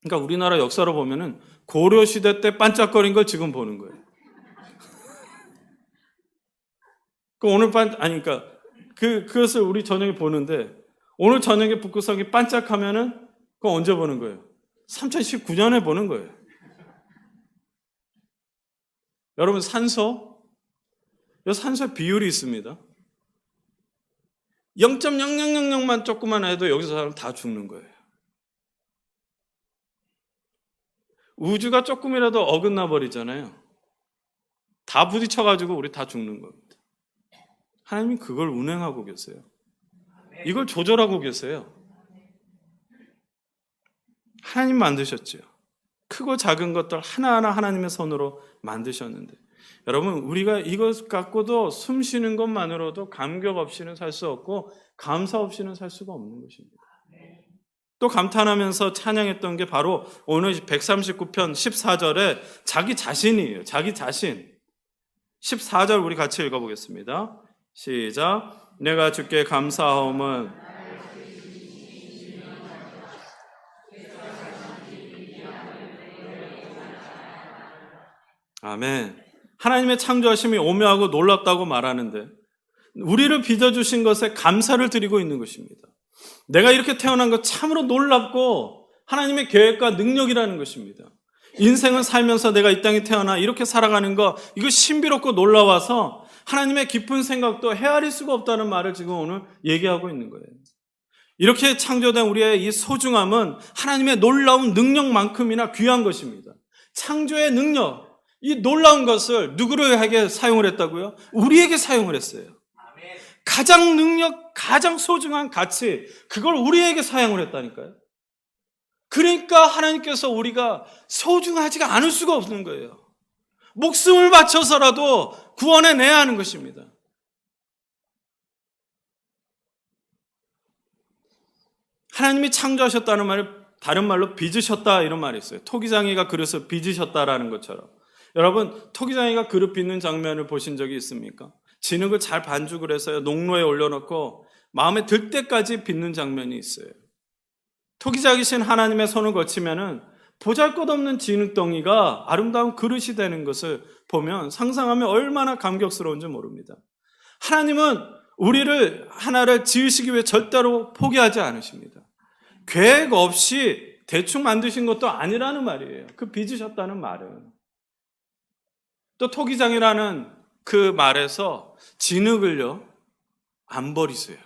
Speaker 1: 그러니까 우리나라 역사로 보면은 고려시대 때 반짝거린 걸 지금 보는 거예요. 그러니까 그것을 우리 저녁에 보는데 오늘 저녁에 북극성이 반짝하면은 그거 언제 보는 거예요? 3019년에 보는 거예요. 여러분 이 산소에 비율이 있습니다. 0.0000만 조금만 해도 여기서 사람 다 죽는 거예요. 우주가 조금이라도 어긋나 버리잖아요. 다 부딪혀가지고 우리 다 죽는 겁니다. 하나님이 그걸 운행하고 계세요. 이걸 조절하고 계세요. 하나님 만드셨죠. 크고 작은 것들 하나하나 하나님의 손으로 만드셨는데 여러분 우리가 이것 갖고도 숨 쉬는 것만으로도 감격 없이는 살 수 없고 감사 없이는 살 수가 없는 것입니다. 또 감탄하면서 찬양했던 게 바로 오늘 139편 14절에 자기 자신이에요. 자기 자신. 14절 우리 같이 읽어보겠습니다. 시작. 내가 주께 감사하옴은 아멘. 하나님의 창조하심이 오묘하고 놀랍다고 말하는데 우리를 빚어주신 것에 감사를 드리고 있는 것입니다. 내가 이렇게 태어난 것 참으로 놀랍고 하나님의 계획과 능력이라는 것입니다. 인생을 살면서 내가 이 땅에 태어나 이렇게 살아가는 거 이거 신비롭고 놀라워서 하나님의 깊은 생각도 헤아릴 수가 없다는 말을 지금 오늘 얘기하고 있는 거예요. 이렇게 창조된 우리의 이 소중함은 하나님의 놀라운 능력만큼이나 귀한 것입니다. 창조의 능력, 이 놀라운 것을 누구에게 사용을 했다고요? 우리에게 사용을 했어요. 가장 가장 소중한 가치, 그걸 우리에게 사용을 했다니까요. 그러니까 하나님께서 우리가 소중하지가 않을 수가 없는 거예요. 목숨을 바쳐서라도 구원해내야 하는 것입니다. 하나님이 창조하셨다는 말을 다른 말로 빚으셨다 이런 말이 있어요. 토기장이가 그릇을 빚으셨다라는 것처럼. 여러분 토기장이가 그릇 빚는 장면을 보신 적이 있습니까? 진흙을 잘 반죽을 해서 농로에 올려놓고 마음에 들 때까지 빚는 장면이 있어요. 토기장이신 하나님의 손을 거치면은 보잘것없는 진흙덩이가 아름다운 그릇이 되는 것을 보면 상상하면 얼마나 감격스러운지 모릅니다. 하나님은 우리를 하나를 지으시기 위해 절대로 포기하지 않으십니다. 계획 없이 대충 만드신 것도 아니라는 말이에요. 그 빚으셨다는 말은. 또 토기장이라는 그 말에서 진흙을요 안 버리세요.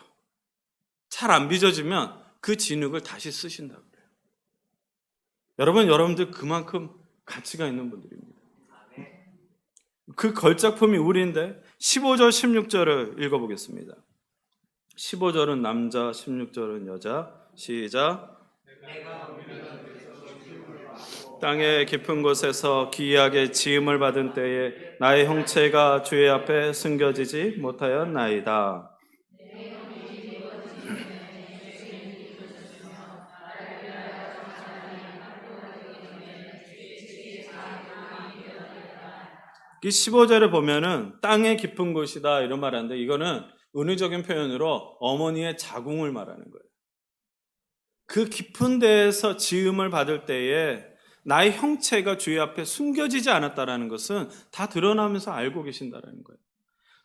Speaker 1: 잘 안 빚어지면 그 진흙을 다시 쓰신다고 그래요. 여러분들 그만큼 가치가 있는 분들입니다. 그 걸작품이 우리인데 15절 16절을 읽어보겠습니다. 15절은 남자 16절은 여자. 시작. 땅의 깊은 곳에서 기이하게 지음을 받은 때에 나의 형체가 주의 앞에 숨겨지지 못하였나이다. 이 15절을 보면은 땅의 깊은 곳이다 이런 말하는데 이거는 은유적인 표현으로 어머니의 자궁을 말하는 거예요. 그 깊은 데에서 지음을 받을 때에 나의 형체가 주의 앞에 숨겨지지 않았다라는 것은 다 드러나면서 알고 계신다라는 거예요.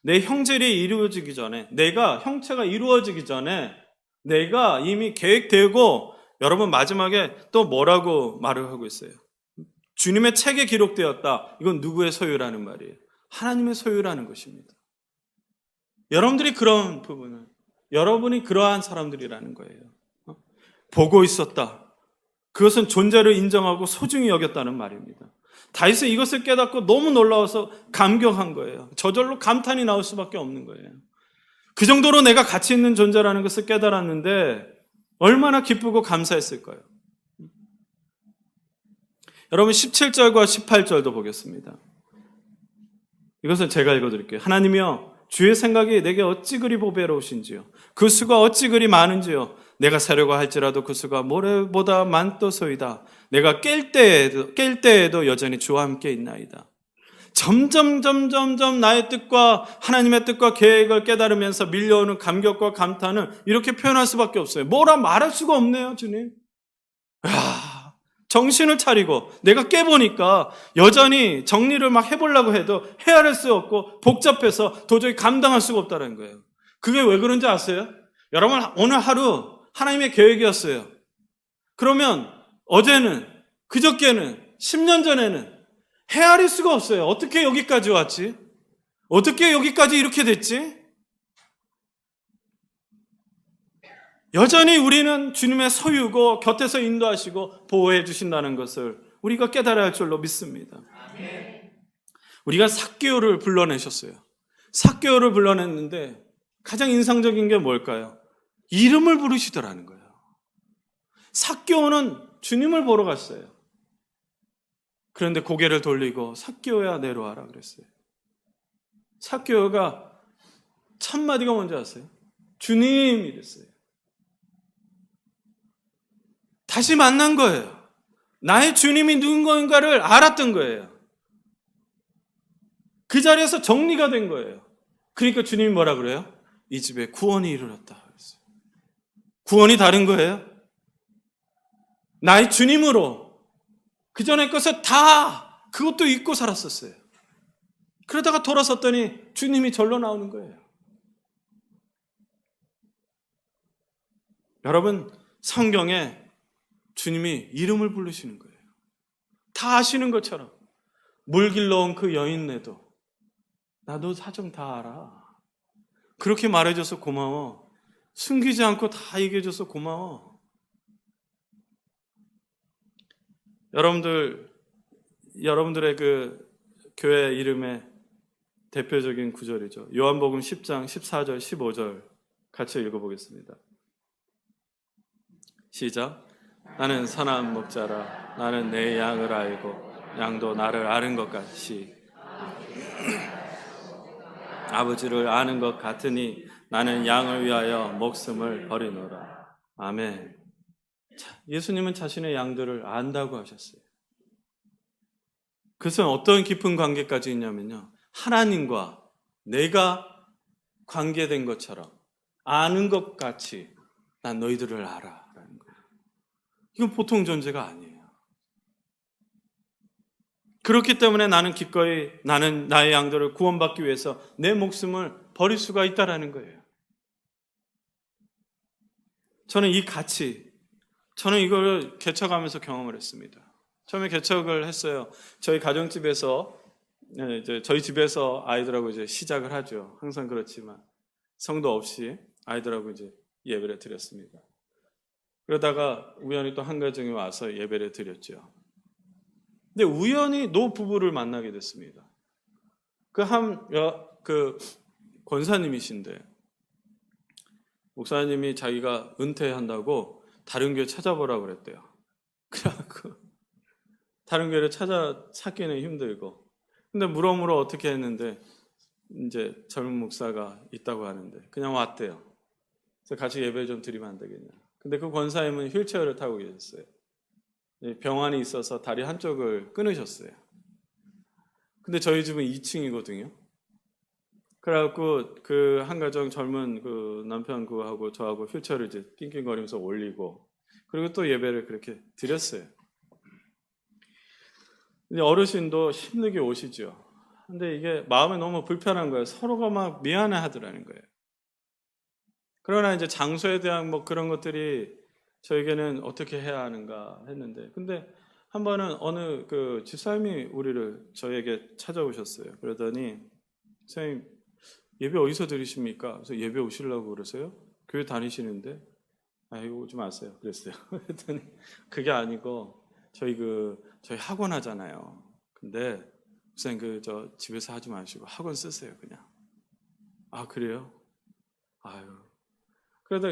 Speaker 1: 내 형질이 이루어지기 전에, 내가 형체가 이루어지기 전에 내가 이미 계획되고 여러분 마지막에 또 뭐라고 말을 하고 있어요? 주님의 책에 기록되었다. 이건 누구의 소유라는 말이에요? 하나님의 소유라는 것입니다. 여러분들이 그런 부분을, 여러분이 그러한 사람들이라는 거예요. 보고 있었다. 그것은 존재를 인정하고 소중히 여겼다는 말입니다. 다윗은 이것을 깨닫고 너무 놀라워서 감격한 거예요. 저절로 감탄이 나올 수밖에 없는 거예요. 그 정도로 내가 가치 있는 존재라는 것을 깨달았는데 얼마나 기쁘고 감사했을까요? 여러분 17절과 18절도 보겠습니다. 이것은 제가 읽어드릴게요. 하나님이여 주의 생각이 내게 어찌 그리 보배로우신지요. 그 수가 어찌 그리 많은지요. 내가 사려고 할지라도 그 수가 모래보다 많도소이다. 내가 깰 때에도 여전히 주와 함께 있나이다. 점점 나의 뜻과 하나님의 뜻과 계획을 깨달으면서 밀려오는 감격과 감탄은 이렇게 표현할 수밖에 없어요. 뭐라 말할 수가 없네요, 주님. 야, 정신을 차리고 내가 깨보니까 여전히 정리를 막 해보려고 해도 헤아릴 수 없고 복잡해서 도저히 감당할 수가 없다는 거예요. 그게 왜 그런지 아세요? 여러분, 오늘 하루 하나님의 계획이었어요. 그러면 어제는, 그저께는, 10년 전에는 헤아릴 수가 없어요. 어떻게 여기까지 왔지? 어떻게 여기까지 이렇게 됐지? 여전히 우리는 주님의 소유고 곁에서 인도하시고 보호해 주신다는 것을 우리가 깨달아야 할 줄로 믿습니다. 우리가 삭개오를 불러내셨어요. 삭개오를 불러냈는데 가장 인상적인 게 뭘까요? 이름을 부르시더라는 거예요. 삭개오는 주님을 보러 갔어요. 그런데 고개를 돌리고 삭개오야 내려와라 그랬어요. 삭개오가 첫 마디가 뭔지 아세요? 주님 이랬어요. 다시 만난 거예요. 나의 주님이 누군가를 알았던 거예요. 그 자리에서 정리가 된 거예요. 그러니까 주님이 뭐라 그래요? 이 집에 구원이 이르렀다 그랬어요. 구원이 다른 거예요. 나의 주님으로 그 전에 것을 다 그것도 잊고 살았었어요. 그러다가 돌아섰더니 주님이 절로 나오는 거예요. 여러분, 성경에 주님이 이름을 부르시는 거예요. 다 아시는 것처럼 물 길러온 그 여인네도 나 너 사정 다 알아. 그렇게 말해줘서 고마워. 숨기지 않고 다 얘기해줘서 고마워. 여러분들의 그 교회 이름의 대표적인 구절이죠. 요한복음 10장 14절 15절 같이 읽어보겠습니다. 시작. 나는 선한 목자라. 나는 내 양을 알고 양도 나를 아는 것 같이 아버지를 아는 것 같으니 나는 양을 위하여 목숨을 버리노라. 아멘. 예수님은 자신의 양들을 안다고 하셨어요. 그것은 어떤 깊은 관계까지 있냐면요, 하나님과 내가 관계된 것처럼 아는 것 같이 난 너희들을 알아 라는 거예요. 이건 보통 존재가 아니에요. 그렇기 때문에 나는 기꺼이 나는 나의 양들을 구원받기 위해서 내 목숨을 버릴 수가 있다라는 거예요. 저는 이 가치, 저는 이걸 개척하면서 경험을 했습니다. 처음에 개척을 했어요. 저희 가정집에서, 이제 저희 집에서 아이들하고 이제 시작을 하죠. 항상 그렇지만 성도 없이 아이들하고 이제 예배를 드렸습니다. 그러다가 우연히 또 한 가정이 와서 예배를 드렸죠. 근데 우연히 노 부부를 만나게 됐습니다. 그 권사님이신데 목사님이 자기가 은퇴한다고 다른 교회 찾아보라고 그랬대요. 그래갖고 다른 교회를 찾기는 힘들고, 근데 물어물어 어떻게 했는데 이제 젊은 목사가 있다고 하는데 그냥 왔대요. 그래서 같이 예배 좀 드리면 안 되겠냐. 근데 그 권사님은 휠체어를 타고 계셨어요. 병환이 있어서 다리 한쪽을 끊으셨어요. 근데 저희 집은 2층이거든요. 그래갖고 그 한 가정 젊은 그 남편 그하고 저하고 휠체어를 이제 낑낑거리면서 올리고, 그리고 또 예배를 그렇게 드렸어요. 근데 어르신도 힘들게 오시죠. 근데 이게 마음이 너무 불편한 거예요. 서로가 막 미안해 하더라는 거예요. 그러나 이제 장소에 대한 뭐 그런 것들이 저에게는 어떻게 해야 하는가 했는데, 근데 한 번은 어느 그 집사님이 저에게 찾아오셨어요. 그러더니 선생님 예배 어디서 드리십니까? 그래서 예배 오시려고 그러세요? 교회 다니시는데? 아이고 오지 마세요. 그랬어요. 그랬더니 그게 아니고 저희 학원 하잖아요. 근데 선생님 저 집에서 하지 마시고 학원 쓰세요 그냥. 아 그래요? 아유. 그러다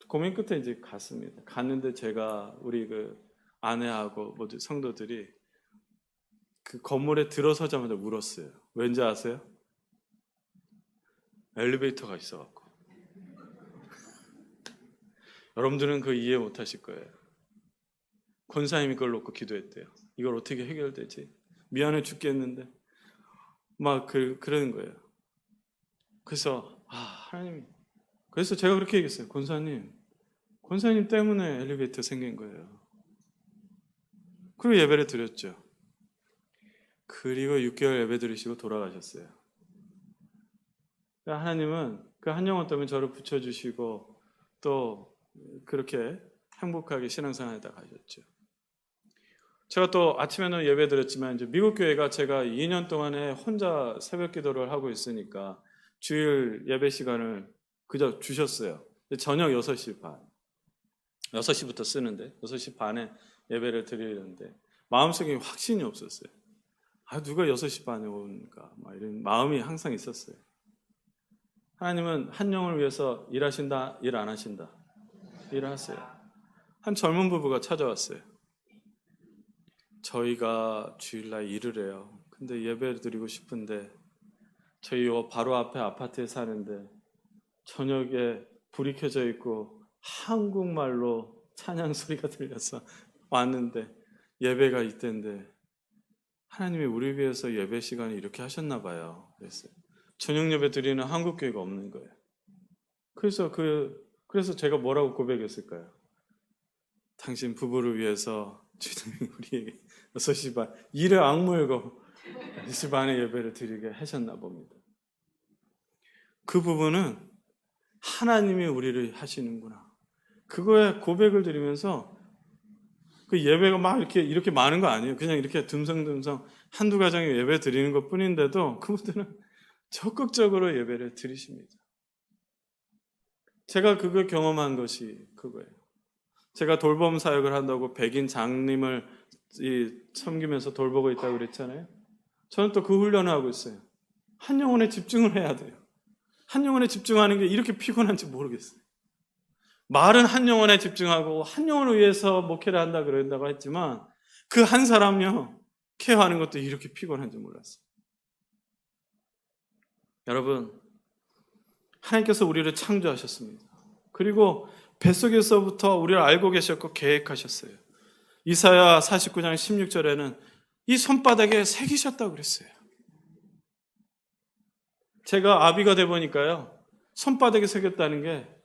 Speaker 1: 고민 끝에 이제 갔습니다. 갔는데 제가 우리 그 아내하고 모두 성도들이 그 건물에 들어서자마자 울었어요. 왠지 아세요? 엘리베이터가 있어갖고. 여러분들은 그 이해 못하실 거예요. 권사님이 그걸 놓고 기도했대요. 이걸 어떻게 해결되지? 미안해 죽겠는데 막 그러는 거예요. 그래서 하나님, 그래서 제가 그렇게 얘기했어요. 권사님 때문에 엘리베이터 생긴 거예요. 그리고 예배를 드렸죠. 그리고 6개월 예배 드리시고 돌아가셨어요. 하나님은 그 한 영혼 때문에 저를 붙여주시고 또 그렇게 행복하게 신앙생활하다 가셨죠. 제가 또 아침에는 예배 드렸지만 이제 미국 교회가 제가 2년 동안에 혼자 새벽 기도를 하고 있으니까 주일 예배 시간을 그저 주셨어요. 저녁 6시 반. 6시부터 쓰는데 6시 반에 예배를 드리는데 마음속에 확신이 없었어요. 누가 6시 반에 오는가 막 이런 마음이 항상 있었어요. 하나님은 한 영을 위해서 일하신다, 일 안 하신다? 일하세요. 한 젊은 부부가 찾아왔어요. 저희가 주일날 일을 해요. 근데 예배를 드리고 싶은데 저희 바로 앞에 아파트에 사는데 저녁에 불이 켜져 있고 한국말로 찬양 소리가 들려서 왔는데 예배가 이때인데 하나님이 우리 위해서 예배 시간을 이렇게 하셨나 봐요. 그랬어요. 저녁 예배 드리는 한국 교회가 없는 거예요. 그래서 제가 뭐라고 고백했을까요? 당신 부부를 위해서 주님이 우리에게 6시 반 이를 악물고 6시 반에 예배를 드리게 하셨나 봅니다. 그 부분은 하나님이 우리를 하시는구나. 그거에 고백을 드리면서 그 예배가 막 이렇게 많은 거 아니에요. 그냥 이렇게 듬성듬성 한두 가정에 예배 드리는 것 뿐인데도 그분들은 적극적으로 예배를 드리십니다. 제가 그걸 경험한 것이 그거예요. 제가 돌봄 사역을 한다고 백인 장님을 섬기면서 돌보고 있다고 그랬잖아요. 저는 또 그 훈련을 하고 있어요. 한 영혼에 집중을 해야 돼요. 한 영혼에 집중하는 게 이렇게 피곤한지 모르겠어요. 말은 한 영혼에 집중하고 한 영혼을 위해서 목회를 한다 그런다고 했지만 그 한 사람요 케어하는 것도 이렇게 피곤한지 몰랐어요. 여러분, 하나님께서 우리를 창조하셨습니다. 그리고 뱃속에서부터 우리를 알고 계셨고 계획하셨어요. 이사야 49장 16절에는 이 손바닥에 새기셨다고 그랬어요. 제가 아비가 돼 보니까요, 손바닥에 새겼다는 게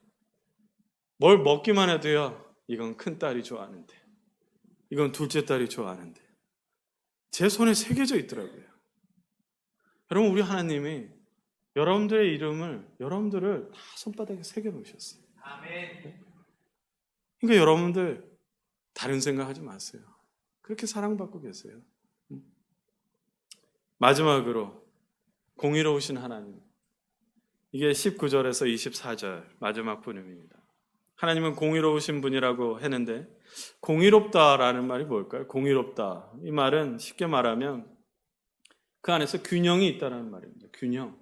Speaker 1: 뭘 먹기만 해도요, 이건 큰 딸이 좋아하는데, 이건 둘째 딸이 좋아하는데, 제 손에 새겨져 있더라고요. 여러분, 우리 하나님이 여러분들의 이름을, 여러분들을 다 손바닥에 새겨 놓으셨어요. 아멘. 그러니까 여러분들 다른 생각하지 마세요. 그렇게 사랑받고 계세요. 마지막으로 공의로우신 하나님. 이게 19절에서 24절 마지막 부분입니다. 하나님은 공의로우신 분이라고 했는데 공의롭다라는 말이 뭘까요? 공의롭다. 이 말은 쉽게 말하면 그 안에서 균형이 있다는 말입니다. 균형.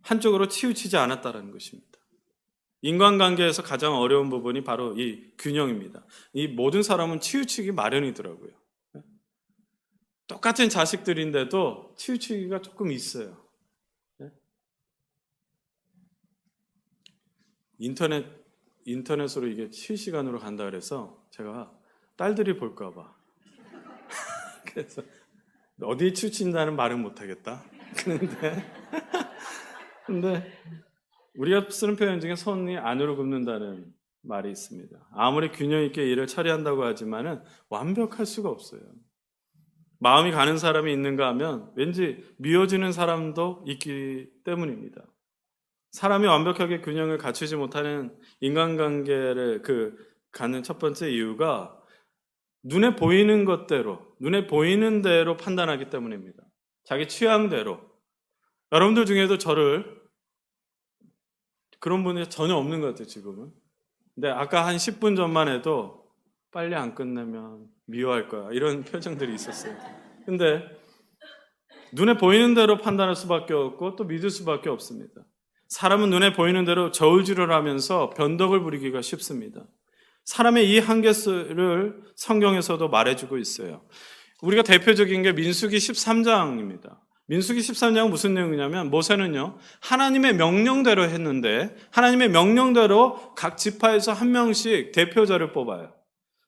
Speaker 1: 한쪽으로 치우치지 않았다는 것입니다. 인간관계에서 가장 어려운 부분이 바로 이 균형입니다. 이 모든 사람은 치우치기 마련이더라고요. 똑같은 자식들인데도 치우치기가 조금 있어요. 인터넷으로 이게 실시간으로 간다 그래서 제가 딸들이 볼까 봐 그래서 어디에 치우친다는 말은 못하겠다. 근데 우리가 쓰는 표현 중에 손이 안으로 굽는다는 말이 있습니다. 아무리 균형 있게 일을 처리한다고 하지만은 완벽할 수가 없어요. 마음이 가는 사람이 있는가 하면 왠지 미워지는 사람도 있기 때문입니다. 사람이 완벽하게 균형을 갖추지 못하는 인간관계를 갖는 첫 번째 이유가 눈에 보이는 것대로, 눈에 보이는 대로 판단하기 때문입니다. 자기 취향대로. 여러분들 중에도 저를 그런 분이 전혀 없는 것 같아요, 지금은. 근데 아까 한 10분 전만 해도 빨리 안 끝내면 미워할 거야. 이런 표정들이 있었어요. 근데 눈에 보이는 대로 판단할 수밖에 없고 또 믿을 수밖에 없습니다. 사람은 눈에 보이는 대로 저울질을 하면서 변덕을 부리기가 쉽습니다. 사람의 이 한계를 성경에서도 말해주고 있어요. 우리가 대표적인 게 민수기 13장입니다. 민수기 13장은 무슨 내용이냐면 모세는요 하나님의 명령대로 했는데 하나님의 명령대로 각 지파에서 한 명씩 대표자를 뽑아요.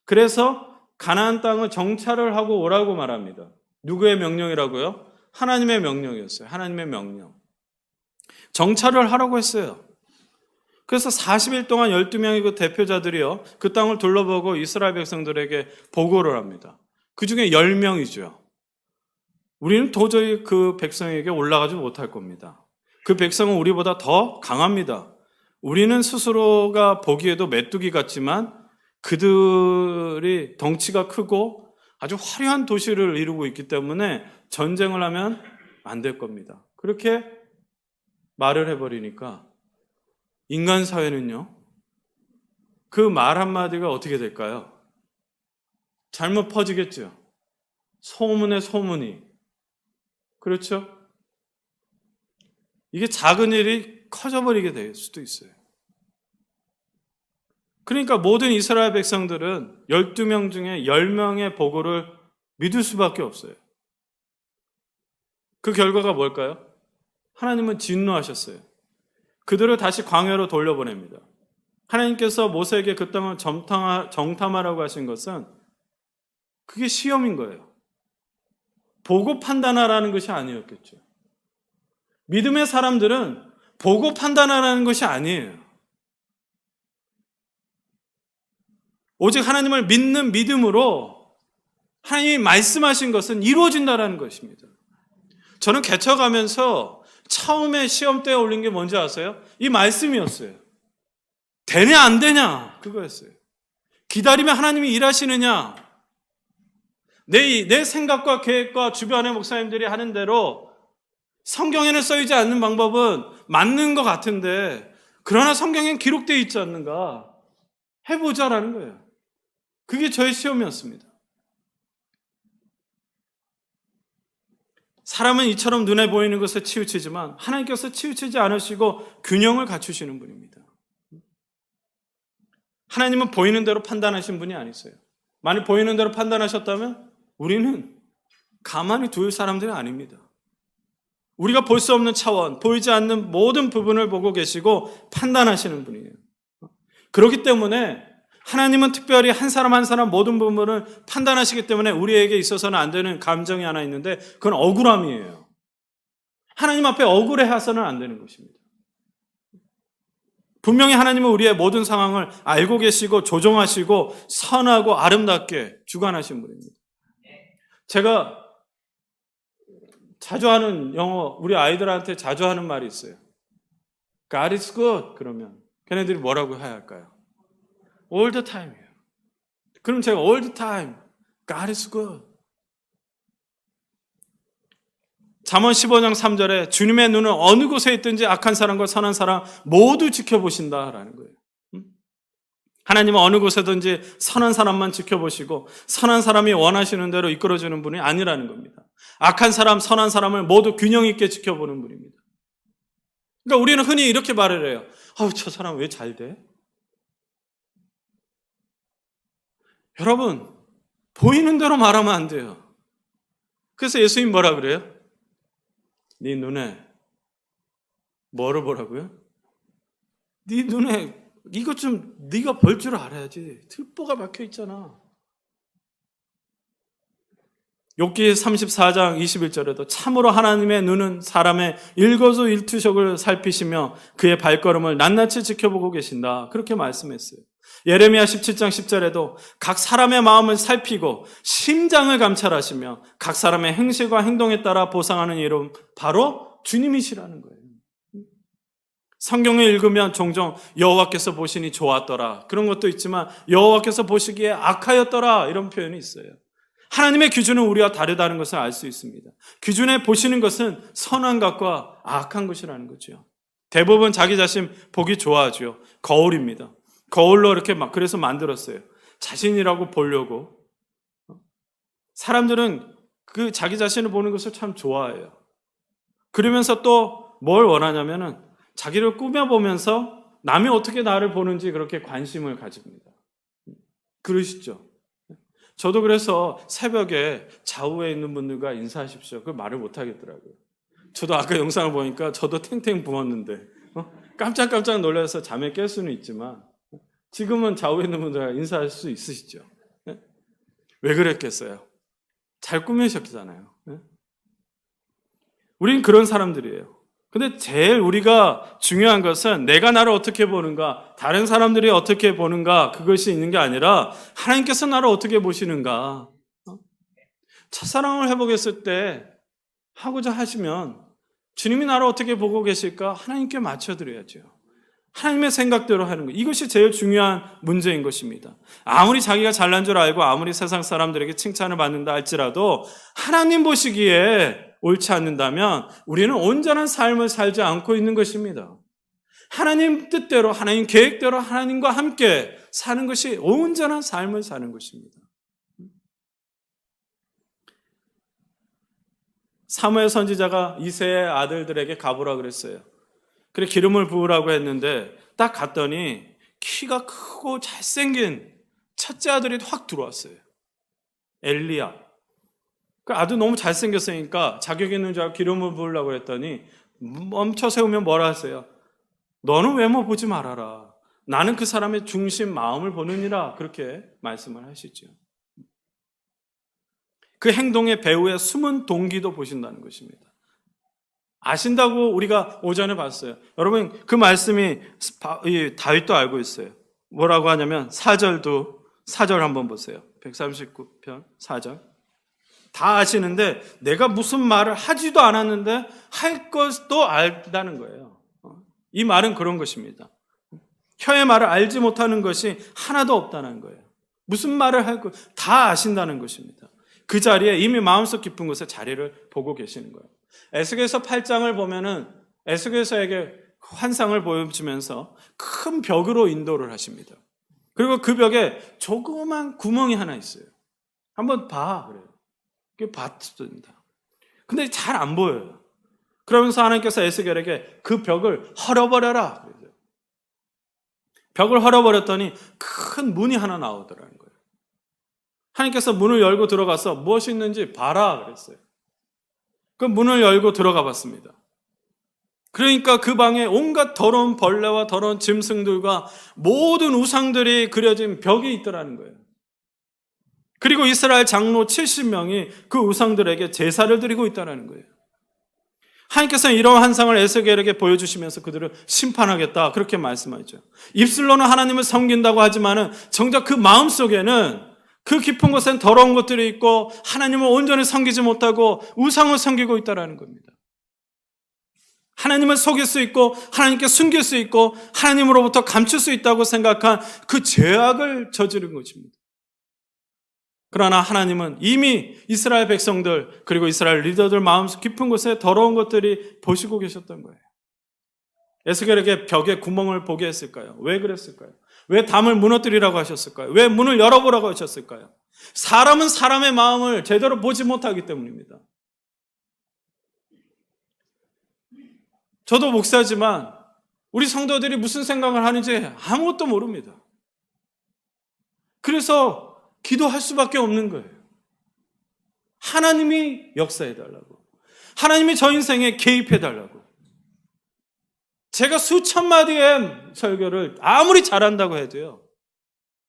Speaker 1: 그래서 가나안 땅을 정찰을 하고 오라고 말합니다. 누구의 명령이라고요? 하나님의 명령이었어요. 하나님의 명령. 정찰을 하라고 했어요. 그래서 40일 동안 12명의 그 대표자들이요, 그 땅을 둘러보고 이스라엘 백성들에게 보고를 합니다. 그 중에 10명이죠. 우리는 도저히 그 백성에게 올라가지 못할 겁니다. 그 백성은 우리보다 더 강합니다. 우리는 스스로가 보기에도 메뚜기 같지만 그들이 덩치가 크고 아주 화려한 도시를 이루고 있기 때문에 전쟁을 하면 안 될 겁니다. 그렇게 말을 해버리니까 인간 사회는요, 그 말 한마디가 어떻게 될까요? 잘못 퍼지겠죠. 소문의 소문이. 그렇죠? 이게 작은 일이 커져버리게 될 수도 있어요. 그러니까 모든 이스라엘 백성들은 12명 중에 10명의 보고를 믿을 수밖에 없어요. 그 결과가 뭘까요? 하나님은 진노하셨어요. 그들을 다시 광야로 돌려보냅니다. 하나님께서 모세에게 그 땅을 정탐하라고 하신 것은 그게 시험인 거예요. 보고 판단하라는 것이 아니었겠죠. 믿음의 사람들은 보고 판단하라는 것이 아니에요. 오직 하나님을 믿는 믿음으로 하나님이 말씀하신 것은 이루어진다는 것입니다. 저는 개척하면서 처음에 시험대에 올린 게 뭔지 아세요? 이 말씀이었어요. 되냐 안 되냐 그거였어요. 기다리면 하나님이 일하시느냐, 내 생각과 계획과 주변의 목사님들이 하는 대로 성경에는 써있지 않는 방법은 맞는 것 같은데 그러나 성경엔 기록되어 있지 않는가 해보자라는 거예요. 그게 저의 시험이었습니다. 사람은 이처럼 눈에 보이는 것에 치우치지만 하나님께서 치우치지 않으시고 균형을 갖추시는 분입니다. 하나님은 보이는 대로 판단하신 분이 아니세요. 만약 보이는 대로 판단하셨다면 우리는 가만히 둘 사람들이 아닙니다. 우리가 볼 수 없는 차원, 보이지 않는 모든 부분을 보고 계시고 판단하시는 분이에요. 그렇기 때문에 하나님은 특별히 한 사람 한 사람 모든 부분을 판단하시기 때문에 우리에게 있어서는 안 되는 감정이 하나 있는데 그건 억울함이에요. 하나님 앞에 억울해서는 안 되는 것입니다. 분명히 하나님은 우리의 모든 상황을 알고 계시고 조정하시고 선하고 아름답게 주관하신 분입니다. 제가 자주 하는 영어, 우리 아이들한테 자주 하는 말이 있어요. God is good. 그러면 걔네들이 뭐라고 해야 할까요? All the time이에요. 그럼 제가 all the time, God is good. 잠언 15장 3절에 주님의 눈은 어느 곳에 있든지 악한 사람과 선한 사람 모두 지켜보신다라는 거예요. 하나님은 어느 곳에든지 선한 사람만 지켜보시고 선한 사람이 원하시는 대로 이끌어주는 분이 아니라는 겁니다. 악한 사람, 선한 사람을 모두 균형 있게 지켜보는 분입니다. 그러니까 우리는 흔히 이렇게 말을 해요. 저 사람 왜 잘 돼? 여러분, 보이는 대로 말하면 안 돼요. 그래서 예수님 뭐라 그래요? 네 눈에 뭐를 보라고요? 네 눈에 이것 좀 네가 볼 줄 알아야지. 들보가 박혀 있잖아. 욥기 34장 21절에도 참으로 하나님의 눈은 사람의 일거수일투족을 살피시며 그의 발걸음을 낱낱이 지켜보고 계신다. 그렇게 말씀했어요. 예레미야 17장 10절에도 각 사람의 마음을 살피고 심장을 감찰하시며 각 사람의 행실과 행동에 따라 보상하는 이름 바로 주님이시라는 거예요. 성경을 읽으면 종종 여호와께서 보시니 좋았더라 그런 것도 있지만 여호와께서 보시기에 악하였더라 이런 표현이 있어요. 하나님의 기준은 우리와 다르다는 것을 알 수 있습니다. 기준에 보시는 것은 선한 것과 악한 것이라는 거죠. 대부분 자기 자신 보기 좋아하죠. 거울입니다. 거울로 이렇게 그래서 만들었어요. 자신이라고 보려고. 사람들은 그 자기 자신을 보는 것을 참 좋아해요. 그러면서 또 뭘 원하냐면은 자기를 꾸며보면서 남이 어떻게 나를 보는지 그렇게 관심을 가집니다. 그러시죠? 저도 그래서 새벽에 좌우에 있는 분들과 인사하십시오. 그걸 말을 못 하겠더라고요. 저도 아까 영상을 보니까 저도 탱탱 부었는데 깜짝깜짝 놀라서 잠에 깰 수는 있지만 지금은 좌우에 있는 분들과 인사할 수 있으시죠? 왜 그랬겠어요? 잘 꾸미셨잖아요. 우린 그런 사람들이에요. 근데 제일 우리가 중요한 것은 내가 나를 어떻게 보는가, 다른 사람들이 어떻게 보는가, 그것이 있는 게 아니라 하나님께서 나를 어떻게 보시는가. 첫사랑을 회복했을 때 하고자 하시면 주님이 나를 어떻게 보고 계실까? 하나님께 맞춰드려야죠. 하나님의 생각대로 하는 것. 이것이 제일 중요한 문제인 것입니다. 아무리 자기가 잘난 줄 알고 아무리 세상 사람들에게 칭찬을 받는다 할지라도 하나님 보시기에 옳지 않는다면 우리는 온전한 삶을 살지 않고 있는 것입니다. 하나님 뜻대로, 하나님 계획대로 하나님과 함께 사는 것이 온전한 삶을 사는 것입니다. 사무엘 선지자가 이새의 아들들에게 가보라 그랬어요. 그래 기름을 부으라고 했는데 딱 갔더니 키가 크고 잘생긴 첫째 아들이 확 들어왔어요. 엘리야. 그 아들 너무 잘생겼으니까 자격 있는 줄 알고 기름을 부으려고 했더니 멈춰 세우면 뭐라 하세요? 너는 외모 보지 말아라. 나는 그 사람의 중심 마음을 보느니라. 그렇게 말씀을 하시죠. 그 행동의 배후에 숨은 동기도 보신다는 것입니다. 아신다고 우리가 오전에 봤어요. 여러분 그 말씀이 다윗도 알고 있어요. 뭐라고 하냐면 4절 한번 보세요. 139편 4절. 다 아시는데 내가 무슨 말을 하지도 않았는데 할 것도 안다는 거예요. 이 말은 그런 것입니다. 혀의 말을 알지 못하는 것이 하나도 없다는 거예요. 무슨 말을 할 것 다 아신다는 것입니다. 그 자리에 이미 마음속 깊은 곳에 자리를 보고 계시는 거예요. 에스겔서 8장을 보면은 에스겔서에게 환상을 보여주면서 큰 벽으로 인도를 하십니다. 그리고 그 벽에 조그만 구멍이 하나 있어요. 한번 봐 그래요. 그게 봤습니다. 근데 잘 안 보여요. 그러면서 하나님께서 에스겔에게 그 벽을 헐어버려라 그랬어요. 벽을 헐어버렸더니 큰 문이 하나 나오더라는 거예요. 하나님께서 문을 열고 들어가서 무엇이 있는지 봐라 그랬어요. 그 문을 열고 들어가 봤습니다. 그러니까 그 방에 온갖 더러운 벌레와 더러운 짐승들과 모든 우상들이 그려진 벽이 있더라는 거예요. 그리고 이스라엘 장로 70명이 그 우상들에게 제사를 드리고 있다는 거예요. 하나님께서는 이러한 환상을 에스겔에게 보여주시면서 그들을 심판하겠다 그렇게 말씀하죠. 입술로는 하나님을 섬긴다고 하지만은 정작 그 마음속에는 그 깊은 곳엔 더러운 것들이 있고 하나님을 온전히 섬기지 못하고 우상을 섬기고 있다는 겁니다. 하나님을 속일 수 있고 하나님께 숨길 수 있고 하나님으로부터 감출 수 있다고 생각한 그 죄악을 저지른 것입니다. 그러나 하나님은 이미 이스라엘 백성들 그리고 이스라엘 리더들 마음속 깊은 곳에 더러운 것들이 보시고 계셨던 거예요. 에스겔에게 벽에 구멍을 보게 했을까요? 왜 그랬을까요? 왜 담을 무너뜨리라고 하셨을까요? 왜 문을 열어보라고 하셨을까요? 사람은 사람의 마음을 제대로 보지 못하기 때문입니다. 저도 목사지만 우리 성도들이 무슨 생각을 하는지 아무것도 모릅니다. 그래서 기도할 수밖에 없는 거예요. 하나님이 역사해달라고. 하나님이 저 인생에 개입해달라고. 제가 수천 마디의 설교를 아무리 잘한다고 해도요.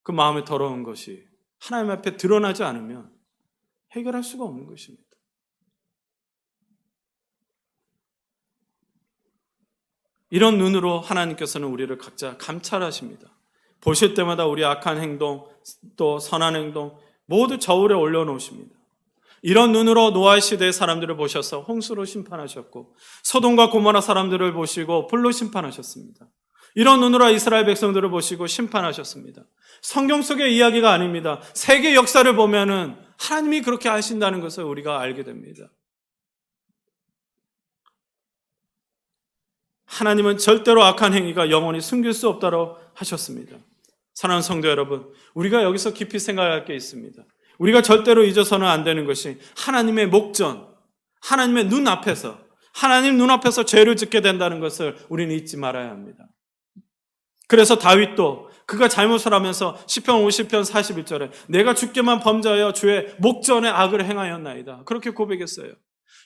Speaker 1: 그 마음에 더러운 것이 하나님 앞에 드러나지 않으면 해결할 수가 없는 것입니다. 이런 눈으로 하나님께서는 우리를 각자 감찰하십니다. 보실 때마다 우리 악한 행동, 또 선한 행동 모두 저울에 올려놓으십니다. 이런 눈으로 노아의 시대의 사람들을 보셔서 홍수로 심판하셨고 소돔과 고모라 사람들을 보시고 불로 심판하셨습니다. 이런 눈으로 이스라엘 백성들을 보시고 심판하셨습니다. 성경 속의 이야기가 아닙니다. 세계 역사를 보면은 하나님이 그렇게 하신다는 것을 우리가 알게 됩니다. 하나님은 절대로 악한 행위가 영원히 숨길 수 없다고 하셨습니다. 사랑하는 성도 여러분, 우리가 여기서 깊이 생각할 게 있습니다. 우리가 절대로 잊어서는 안 되는 것이 하나님의 목전, 하나님의 눈앞에서, 하나님 눈앞에서 죄를 짓게 된다는 것을 우리는 잊지 말아야 합니다. 그래서 다윗도 그가 잘못을 하면서 시편 50편 41절에 내가 주께만 범죄하여 주의 목전에 악을 행하였나이다. 그렇게 고백했어요.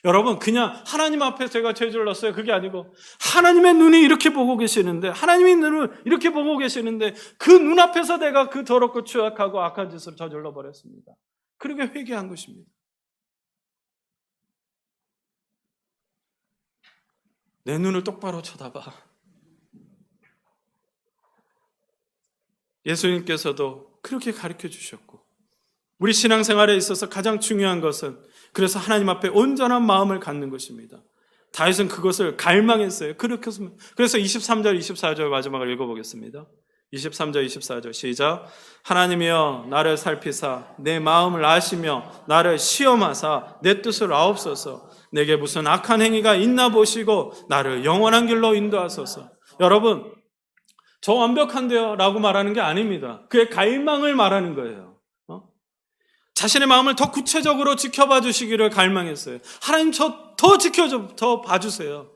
Speaker 1: 여러분 그냥 하나님 앞에 제가 죄를 졌어요. 그게 아니고 하나님의 눈이 이렇게 보고 계시는데 하나님의 눈을 이렇게 보고 계시는데 그 눈앞에서 내가 그 더럽고 추악하고 악한 짓을 저질러 버렸습니다. 그렇게 회개한 것입니다. 내 눈을 똑바로 쳐다봐. 예수님께서도 그렇게 가르쳐 주셨고, 우리 신앙생활에 있어서 가장 중요한 것은 그래서 하나님 앞에 온전한 마음을 갖는 것입니다. 다윗은 그것을 갈망했어요. 그래서 23절, 24절 마지막을 읽어보겠습니다. 23절, 24절 시작. 하나님이여 나를 살피사 내 마음을 아시며 나를 시험하사 내 뜻을 아옵소서. 내게 무슨 악한 행위가 있나 보시고 나를 영원한 길로 인도하소서. 여러분, 저 완벽한데요 라고 말하는 게 아닙니다. 그의 갈망을 말하는 거예요. 자신의 마음을 더 구체적으로 지켜봐 주시기를 갈망했어요. 하나님 저 더 봐주세요.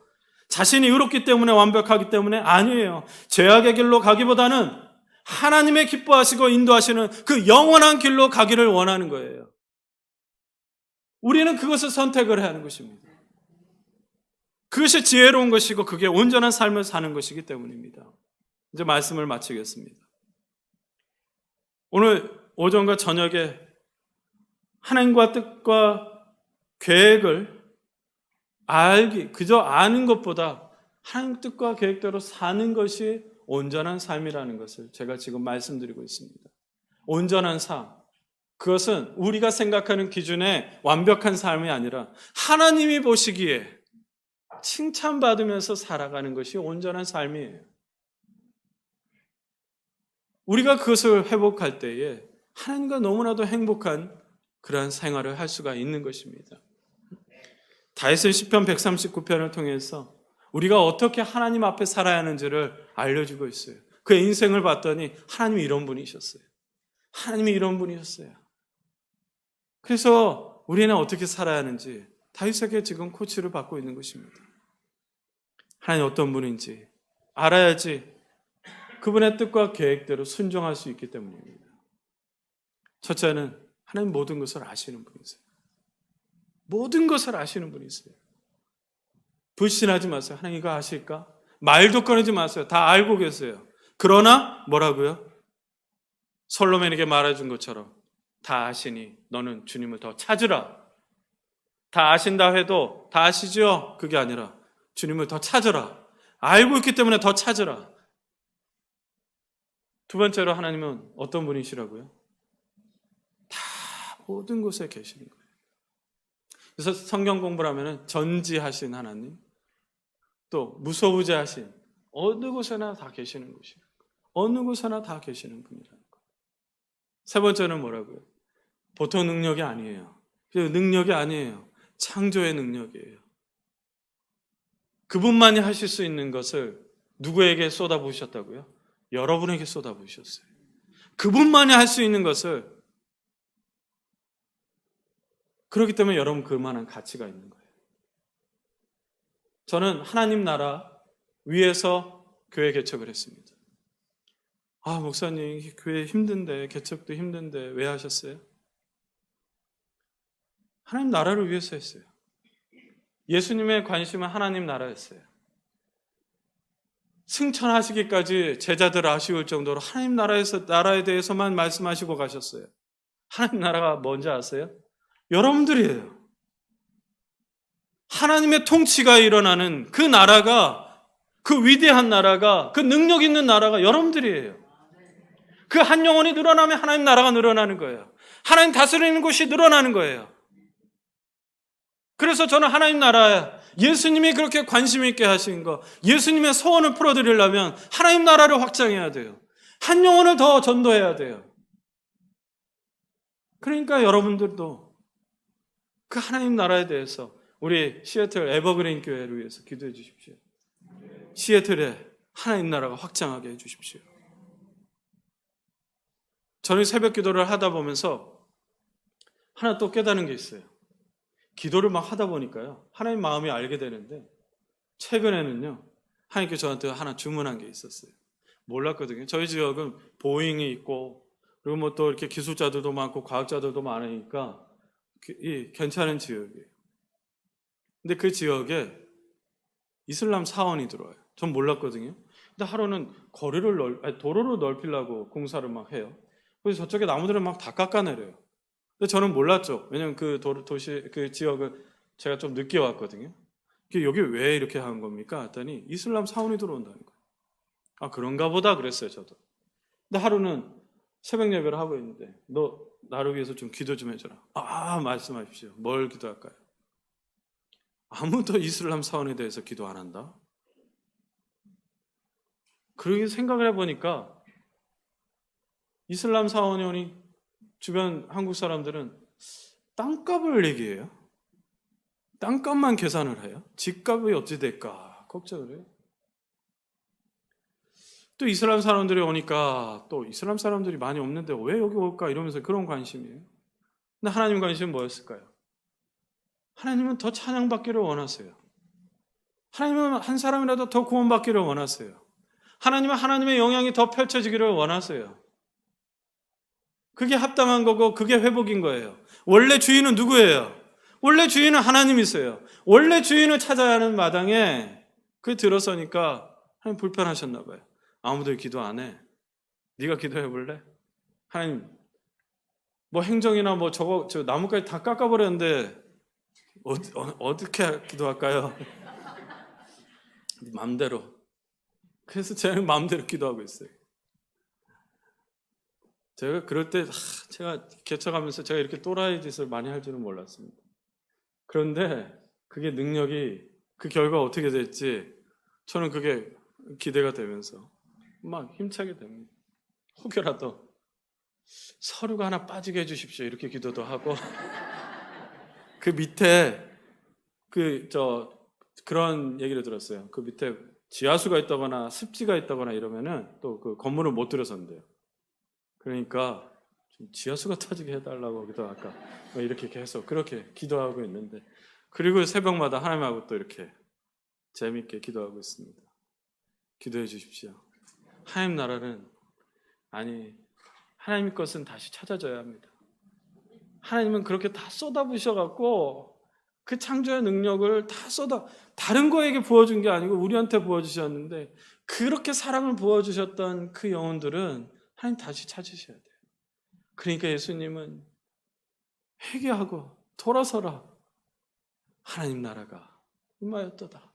Speaker 1: 자신이 의롭기 때문에, 완벽하기 때문에 아니에요. 죄악의 길로 가기보다는 하나님의 기뻐하시고 인도하시는 그 영원한 길로 가기를 원하는 거예요. 우리는 그것을 선택을 해야 하는 것입니다. 그것이 지혜로운 것이고 그게 온전한 삶을 사는 것이기 때문입니다. 이제 말씀을 마치겠습니다. 오늘 오전과 저녁에 하나님과 뜻과 계획을 그저 아는 것보다 하나님 뜻과 계획대로 사는 것이 온전한 삶이라는 것을 제가 지금 말씀드리고 있습니다. 온전한 삶, 그것은 우리가 생각하는 기준의 완벽한 삶이 아니라 하나님이 보시기에 칭찬받으면서 살아가는 것이 온전한 삶이에요. 우리가 그것을 회복할 때에 하나님과 너무나도 행복한 그러한 생활을 할 수가 있는 것입니다. 다윗은 시편 139편을 통해서 우리가 어떻게 하나님 앞에 살아야 하는지를 알려주고 있어요. 그의 인생을 봤더니 하나님이 이런 분이셨어요. 하나님이 이런 분이셨어요. 그래서 우리는 어떻게 살아야 하는지 다윗에게 지금 코치를 받고 있는 것입니다. 하나님 어떤 분인지 알아야지 그분의 뜻과 계획대로 순종할 수 있기 때문입니다. 첫째는 하나님 모든 것을 아시는 분이세요. 모든 것을 아시는 분이세요. 불신하지 마세요. 하나님 이거 아실까? 말도 꺼내지 마세요. 다 알고 계세요. 그러나 뭐라고요? 솔로몬에게 말해준 것처럼 다 아시니 너는 주님을 더 찾으라. 다 아신다 해도 다 아시죠? 그게 아니라 주님을 더 찾으라. 알고 있기 때문에 더 찾으라. 두 번째로 하나님은 어떤 분이시라고요? 다 모든 곳에 계시는 거예요. 그래서 성경 공부를 하면 전지하신 하나님, 또 무소부재하신 어느 곳에나 다 계시는 곳이에요. 어느 곳에나 다 계시는 분이라는 거예요. 세 번째는 뭐라고요? 보통 능력이 아니에요. 그 능력이 아니에요. 창조의 능력이에요. 그분만이 하실 수 있는 것을 누구에게 쏟아부으셨다고요? 여러분에게 쏟아부으셨어요. 그분만이 할 수 있는 것을. 그렇기 때문에 여러분 그만한 가치가 있는 거예요. 저는 하나님 나라 위에서 교회 개척을 했습니다. 목사님 교회 힘든데, 개척도 힘든데 왜 하셨어요? 하나님 나라를 위해서 했어요. 예수님의 관심은 하나님 나라였어요. 승천하시기까지 제자들 아쉬울 정도로 하나님 나라에 대해서만 말씀하시고 가셨어요. 하나님 나라가 뭔지 아세요? 여러분들이에요. 하나님의 통치가 일어나는 그 나라가, 그 위대한 나라가, 그 능력 있는 나라가 여러분들이에요. 그 한 영혼이 늘어나면 하나님 나라가 늘어나는 거예요. 하나님 다스리는 곳이 늘어나는 거예요. 그래서 저는 하나님 나라에 예수님이 그렇게 관심 있게 하신 거, 예수님의 소원을 풀어드리려면 하나님 나라를 확장해야 돼요. 한 영혼을 더 전도해야 돼요. 그러니까 여러분들도 그 하나님 나라에 대해서 우리 시애틀 에버그린 교회를 위해서 기도해 주십시오. 시애틀에 하나님 나라가 확장하게 해 주십시오. 저는 새벽 기도를 하다 보면서 하나 또 깨닫는 게 있어요. 기도를 막 하다 보니까요, 하나님 마음이 알게 되는데, 최근에는요, 하나님께 저한테 하나 주문한 게 있었어요. 몰랐거든요. 저희 지역은 보잉이 있고, 그리고 뭐 또 이렇게 기술자들도 많고, 과학자들도 많으니까, 괜찮은 지역이에요. 근데 그 지역에 이슬람 사원이 들어와요. 전 몰랐거든요. 근데 하루는 도로를 넓히려고 공사를 막 해요. 그래서 저쪽에 나무들을 막 다 깎아내려요. 근데 저는 몰랐죠. 왜냐면 그 지역을 제가 좀 늦게 왔거든요. 여기 왜 이렇게 한 겁니까? 했더니 이슬람 사원이 들어온다는 거예요. 아, 그런가 보다 그랬어요, 저도. 근데 하루는 새벽 예배를 하고 있는데 너 나를 위해서 좀 기도 좀 해줘라. 아, 말씀하십시오. 뭘 기도할까요? 아무도 이슬람 사원에 대해서 기도 안 한다? 그렇게 생각을 해보니까 이슬람 사원이 주변 한국 사람들은 땅값을 얘기해요. 땅값만 계산을 해요. 집값이 어찌 될까 걱정을 해요. 또 이슬람 사람들이 오니까 또 이슬람 사람들이 많이 없는데 왜 여기 올까 이러면서 그런 관심이에요. 근데 하나님 관심은 뭐였을까요? 하나님은 더 찬양받기를 원하세요. 하나님은 한 사람이라도 더 구원받기를 원하세요. 하나님은 하나님의 영향이 더 펼쳐지기를 원하세요. 그게 합당한 거고 그게 회복인 거예요. 원래 주인은 누구예요? 원래 주인은 하나님이세요. 원래 주인을 찾아야 하는 마당에 그게 들어서니까 하나님 불편하셨나 봐요. 아무도 기도 안 해. 네가 기도해 볼래? 하나님 뭐 행정이나 뭐 저 나무까지 다 깎아버렸는데 어떻게 기도할까요? 마음대로. 그래서 제가 마음대로 기도하고 있어요. 제가 그럴 때 제가 개척하면서 제가 이렇게 또라이 짓을 많이 할 줄은 몰랐습니다. 그런데 그게 능력이 그 결과가 어떻게 될지 저는 그게 기대가 되면서 막 힘차게 됩니다. 혹여라도 서류가 하나 빠지게 해주십시오 이렇게 기도도 하고 그 밑에 그런 얘기를 들었어요. 그 밑에 지하수가 있다거나 습지가 있다거나 이러면은 또 그 건물을 못 들어선대요. 그러니까 좀 지하수가 터지게 해달라고 기도할까 이렇게 계속 그렇게 기도하고 있는데 그리고 새벽마다 하나님하고 또 이렇게 재미있게 기도하고 있습니다. 기도해 주십시오. 하나님 나라는 하나님 것은 다시 찾아져야 합니다. 하나님은 그렇게 다 쏟아부으셔갖고 그 창조의 능력을 다 다른 거에게 부어준 게 아니고 우리한테 부어주셨는데 그렇게 사랑을 부어주셨던 그 영혼들은 하나님 다시 찾으셔야 돼요. 그러니까 예수님은 회개하고 돌아서라. 하나님 나라가 임하였도다.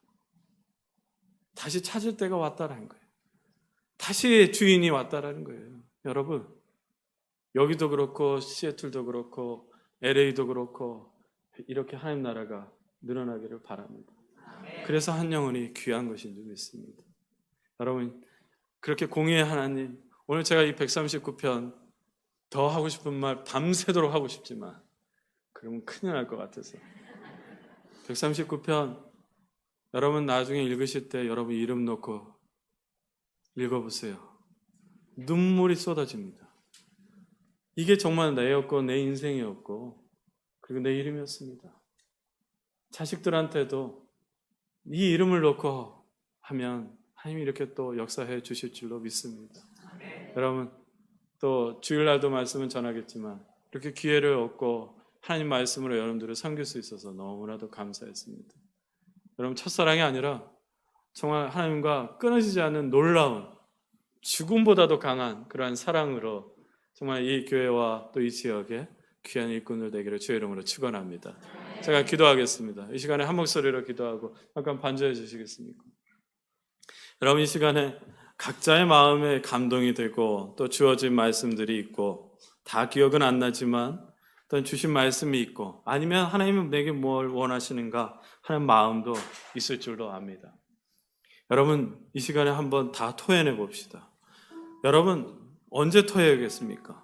Speaker 1: 다시 찾을 때가 왔다라는 거예요. 다시 주인이 왔다라는 거예요. 여러분 여기도 그렇고 시애틀도 그렇고 LA도 그렇고 이렇게 하나님 나라가 늘어나기를 바랍니다. 그래서 한 영혼이 귀한 것인 줄 믿습니다. 여러분 그렇게 공의의 하나님 오늘 제가 이 139편 더 하고 싶은 말 밤새도록 하고 싶지만 그러면 큰일 날 것 같아서 139편 여러분 나중에 읽으실 때 여러분 이름 넣고 읽어보세요. 눈물이 쏟아집니다. 이게 정말 내였고 내 인생이었고 그리고 내 이름이었습니다. 자식들한테도 이 이름을 놓고 하면 하나님이 이렇게 또 역사해 주실 줄로 믿습니다. 여러분 또 주일날도 말씀은 전하겠지만 이렇게 기회를 얻고 하나님 말씀으로 여러분들을 섬길 수 있어서 너무나도 감사했습니다. 여러분 첫사랑이 아니라 정말 하나님과 끊어지지 않는 놀라운 죽음보다도 강한 그러한 사랑으로 정말 이 교회와 또 이 지역에 귀한 일꾼들 되기를 주의 이름으로 축원합니다. 제가 기도하겠습니다. 이 시간에 한 목소리로 기도하고 잠깐 반주해 주시겠습니까? 여러분 이 시간에 각자의 마음에 감동이 되고 또 주어진 말씀들이 있고 다 기억은 안 나지만 어떤 주신 말씀이 있고 아니면 하나님은 내게 뭘 원하시는가 하는 마음도 있을 줄로 압니다. 여러분 이 시간에 한번 다 토해내 봅시다. 여러분 언제 토해야겠습니까?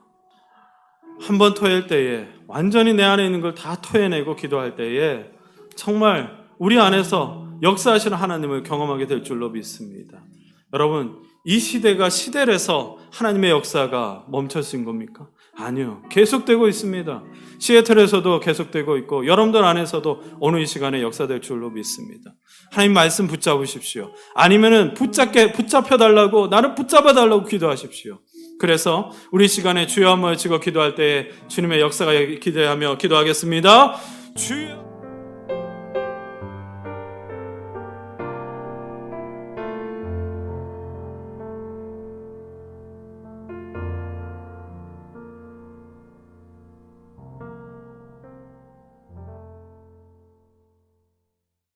Speaker 1: 한번 토할 때에 완전히 내 안에 있는 걸 다 토해내고 기도할 때에 정말 우리 안에서 역사하시는 하나님을 경험하게 될 줄로 믿습니다. 여러분 이 시대가 시대라서 하나님의 역사가 멈춰진 겁니까? 아니요. 계속되고 있습니다. 시애틀에서도 계속되고 있고 여러분들 안에서도 어느 이 시간에 역사될 줄로 믿습니다. 하나님 말씀 붙잡으십시오. 아니면은 붙잡혀달라고 나를 붙잡아달라고 기도하십시오. 그래서 우리 시간에 주여 한번 외치고 기도할 때 주님의 역사가 기대하며 기도하겠습니다. 주여